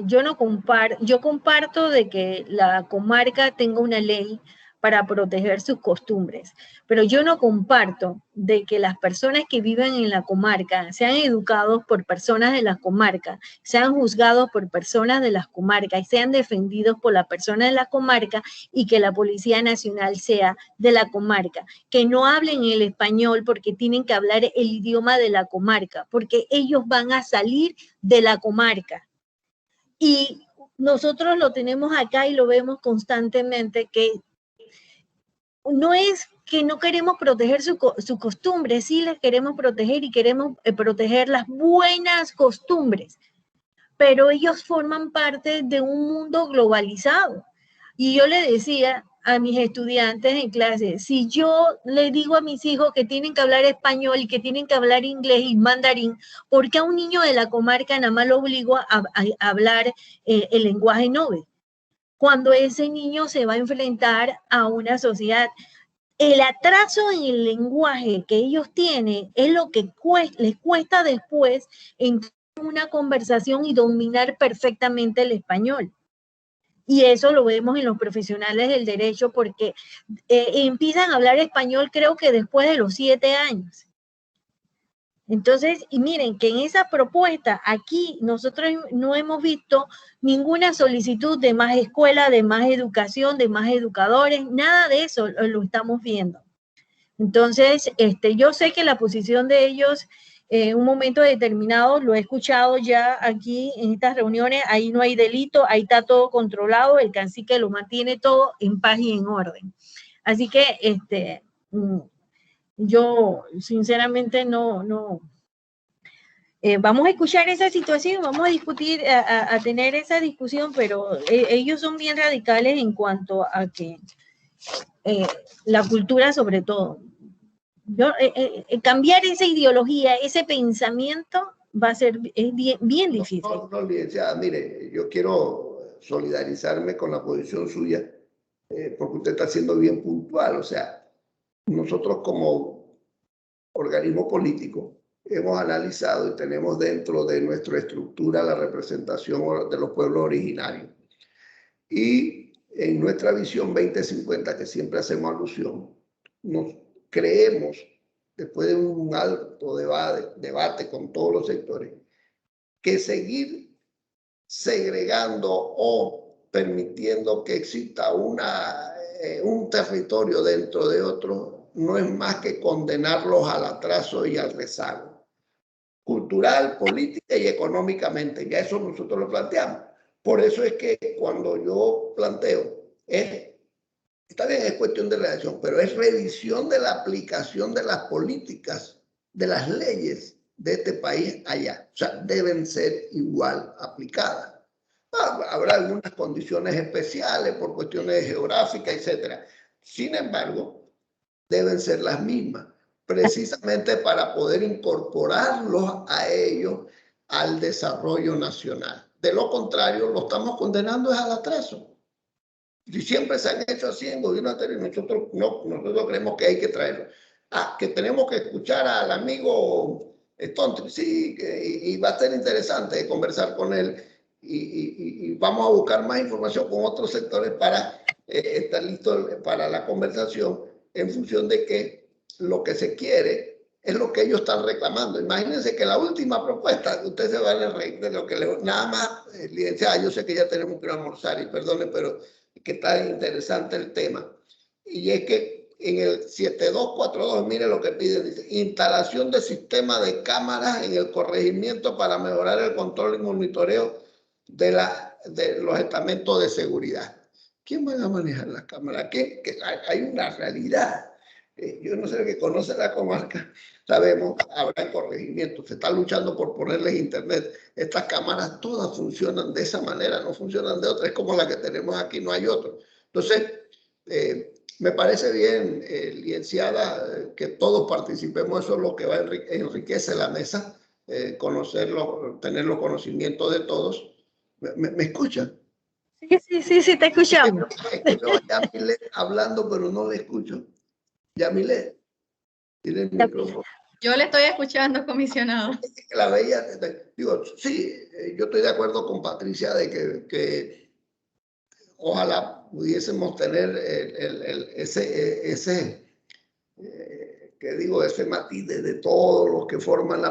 yo comparto de que la comarca tenga una ley para proteger sus costumbres, pero yo no comparto de que las personas que viven en la comarca sean educados por personas de la comarca, sean juzgados por personas de las comarcas y sean defendidos por la persona de la comarca, y que la Policía Nacional sea de la comarca, que no hablen el español porque tienen que hablar el idioma de la comarca, porque ellos van a salir de la comarca. Y nosotros lo tenemos acá y lo vemos constantemente, que no es que no queremos proteger su costumbre, sí las queremos proteger y queremos proteger las buenas costumbres, pero ellos forman parte de un mundo globalizado. Y yo le decía a mis estudiantes en clase, si yo le digo a mis hijos que tienen que hablar español y que tienen que hablar inglés y mandarín, ¿por qué a un niño de la comarca nada más lo obligo a hablar el lenguaje novel? Cuando ese niño se va a enfrentar a una sociedad, el atraso en el lenguaje que ellos tienen es lo que les cuesta después en una conversación y dominar perfectamente el español. Y eso lo vemos en los profesionales del derecho, porque empiezan a hablar español creo que después de los 7 años. Entonces, y miren que en esa propuesta aquí nosotros no hemos visto ninguna solicitud de más escuela, de más educación, de más educadores, nada de eso lo estamos viendo. Entonces, yo sé que la posición de ellos en un momento determinado, lo he escuchado ya aquí en estas reuniones, ahí no hay delito, ahí está todo controlado, el cacique lo mantiene todo en paz y en orden. Así que, yo sinceramente no, vamos a escuchar esa situación, vamos a discutir, a tener esa discusión, pero ellos son bien radicales en cuanto a que la cultura sobre todo. Cambiar esa ideología, ese pensamiento va a ser bien difícil. No, licenciada, mire, yo quiero solidarizarme con la posición suya, porque usted está siendo bien puntual. O sea, nosotros como organismo político hemos analizado y tenemos dentro de nuestra estructura la representación de los pueblos originarios. Y en nuestra visión 2050, que siempre hacemos alusión, nos creemos, después de un alto debate con todos los sectores, que seguir segregando o permitiendo que exista un territorio dentro de otro no es más que condenarlos al atraso y al rezago, cultural, política y económicamente. Ya eso nosotros lo planteamos. Por eso es que cuando yo planteo, está bien, es cuestión de redacción, pero es revisión de la aplicación de las políticas, de las leyes de este país allá. O sea, deben ser igual aplicadas. Habrá algunas condiciones especiales por cuestiones geográficas, etcétera. Sin embargo, deben ser las mismas, precisamente para poder incorporarlos a ellos al desarrollo nacional. De lo contrario, lo estamos condenando al atraso. Si siempre se han hecho así en gobierno anterior, nosotros creemos que hay que traerlo. Que tenemos que escuchar al amigo Stontri, sí, y va a ser interesante conversar con él y vamos a buscar más información con otros sectores para estar listos para la conversación en función de que lo que se quiere es lo que ellos están reclamando. Imagínense que la última propuesta, usted se va a reír de lo que nada más, licenciada, yo sé que ya tenemos que almorzar y perdone, pero que está interesante el tema. Y es que en el 7242, mire lo que pide, dice, instalación de sistema de cámaras en el corregimiento para mejorar el control y monitoreo de los estamentos de seguridad. ¿Quién va a manejar las cámaras? Hay una realidad. Yo no sé el que conoce la comarca, sabemos, habrá corregimiento, se está luchando por ponerles internet. Estas cámaras todas funcionan de esa manera, no funcionan de otra, es como la que tenemos aquí, no hay otro. Entonces, me parece bien, licenciada, que todos participemos, eso es lo que va a enriquecer la mesa, conocerlo, tener los conocimientos de todos. ¿Me escuchan? Sí, te escuchamos. Escucho a Yamilet hablando, pero no le escucho. Yamilet, tiene el micrófono. Yo le estoy escuchando, comisionado. La veía, digo, sí, yo estoy de acuerdo con Patricia de que ojalá pudiésemos tener ese matiz de todos los que forman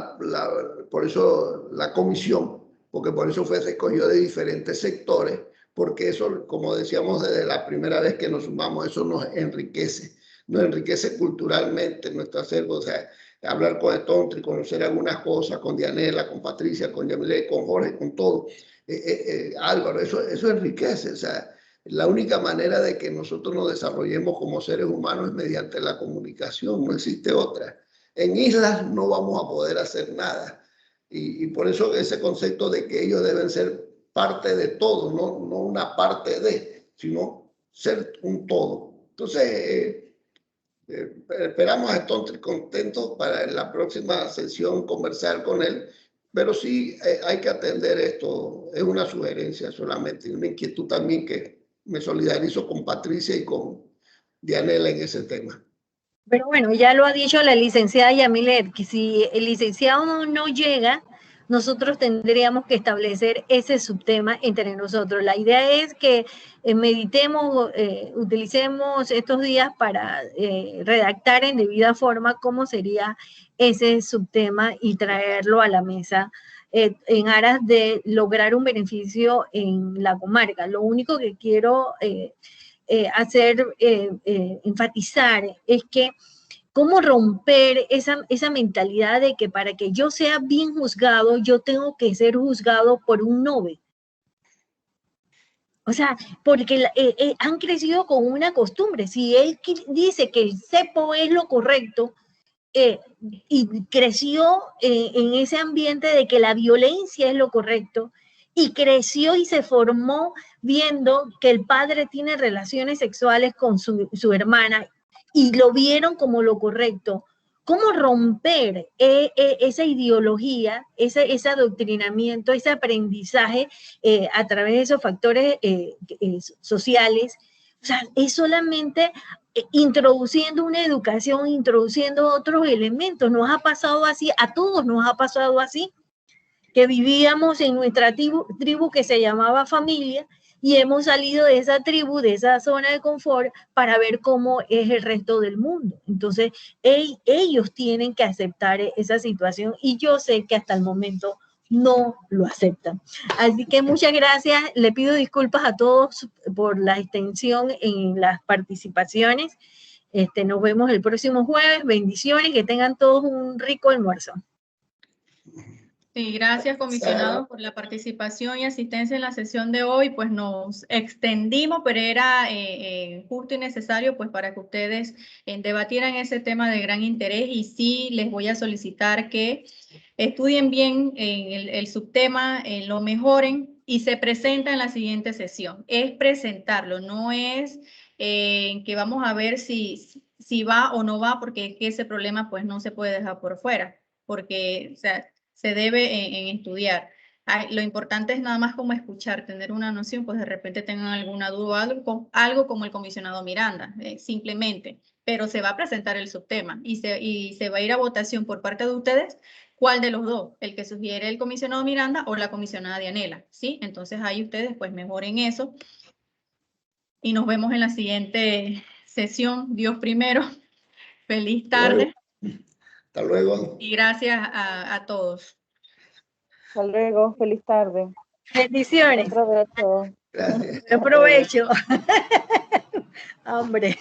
por eso la comisión, porque por eso se escogió de diferentes sectores, porque eso, como decíamos desde la primera vez que nos sumamos, eso nos enriquece culturalmente nuestro acervo. O sea, hablar con Stontri, conocer algunas cosas, con Dianela, con Patricia, con Yamilet, con Jorge, con todo. Álvaro, eso enriquece. O sea, la única manera de que nosotros nos desarrollemos como seres humanos es mediante la comunicación, no existe otra. En islas no vamos a poder hacer nada. Y por eso ese concepto de que ellos deben ser parte de todo, no una parte de, sino ser un todo. Entonces, esperamos a Stontri contentos para en la próxima sesión conversar con él, pero sí hay que atender esto. Es una sugerencia solamente, una inquietud también que me solidarizo con Patricia y con Dianela en ese tema. Pero bueno, ya lo ha dicho la licenciada Yamilet, que si el licenciado no llega, nosotros tendríamos que establecer ese subtema entre nosotros. La idea es que meditemos, utilicemos estos días para redactar en debida forma cómo sería ese subtema y traerlo a la mesa en aras de lograr un beneficio en la comarca. Lo único que quiero enfatizar es que cómo romper esa mentalidad de que para que yo sea bien juzgado, yo tengo que ser juzgado por un Nobel. O sea, porque han crecido con una costumbre. Si él dice que el cepo es lo correcto, y creció en ese ambiente de que la violencia es lo correcto, y creció y se formó viendo que el padre tiene relaciones sexuales con su hermana, y lo vieron como lo correcto. ¿Cómo romper esa ideología, ese adoctrinamiento, ese aprendizaje a través de esos factores sociales? O sea, es solamente introduciendo una educación, introduciendo otros elementos. Nos ha pasado así, a todos nos ha pasado así, que vivíamos en nuestra tribu que se llamaba familia, y hemos salido de esa tribu, de esa zona de confort, para ver cómo es el resto del mundo. Entonces, ellos tienen que aceptar esa situación, y yo sé que hasta el momento no lo aceptan. Así que muchas gracias. Le pido disculpas a todos por la extensión en las participaciones. Nos vemos el próximo jueves. Bendiciones, que tengan todos un rico almuerzo. Sí, gracias, comisionado, por la participación y asistencia en la sesión de hoy. Pues nos extendimos, pero era justo y necesario pues para que ustedes debatieran ese tema de gran interés, y sí les voy a solicitar que estudien bien el subtema, lo mejoren y se presenta en la siguiente sesión. Es presentarlo, no es que vamos a ver si va o no va, porque es que ese problema pues no se puede dejar por fuera, porque, o sea, se debe en estudiar. Lo importante es nada más como escuchar, tener una noción, pues de repente tengan alguna duda, algo como el comisionado Miranda, simplemente, pero se va a presentar el subtema y se va a ir a votación por parte de ustedes. ¿Cuál de los dos? El que sugiere el comisionado Miranda o la comisionada Dianela, ¿sí? Entonces ahí ustedes pues mejoren eso y nos vemos en la siguiente sesión. Dios primero. Feliz tarde. Hasta luego. Y gracias a todos. Hasta luego, feliz tarde. Bendiciones. Buen provecho. Gracias. Buen provecho. Hombre.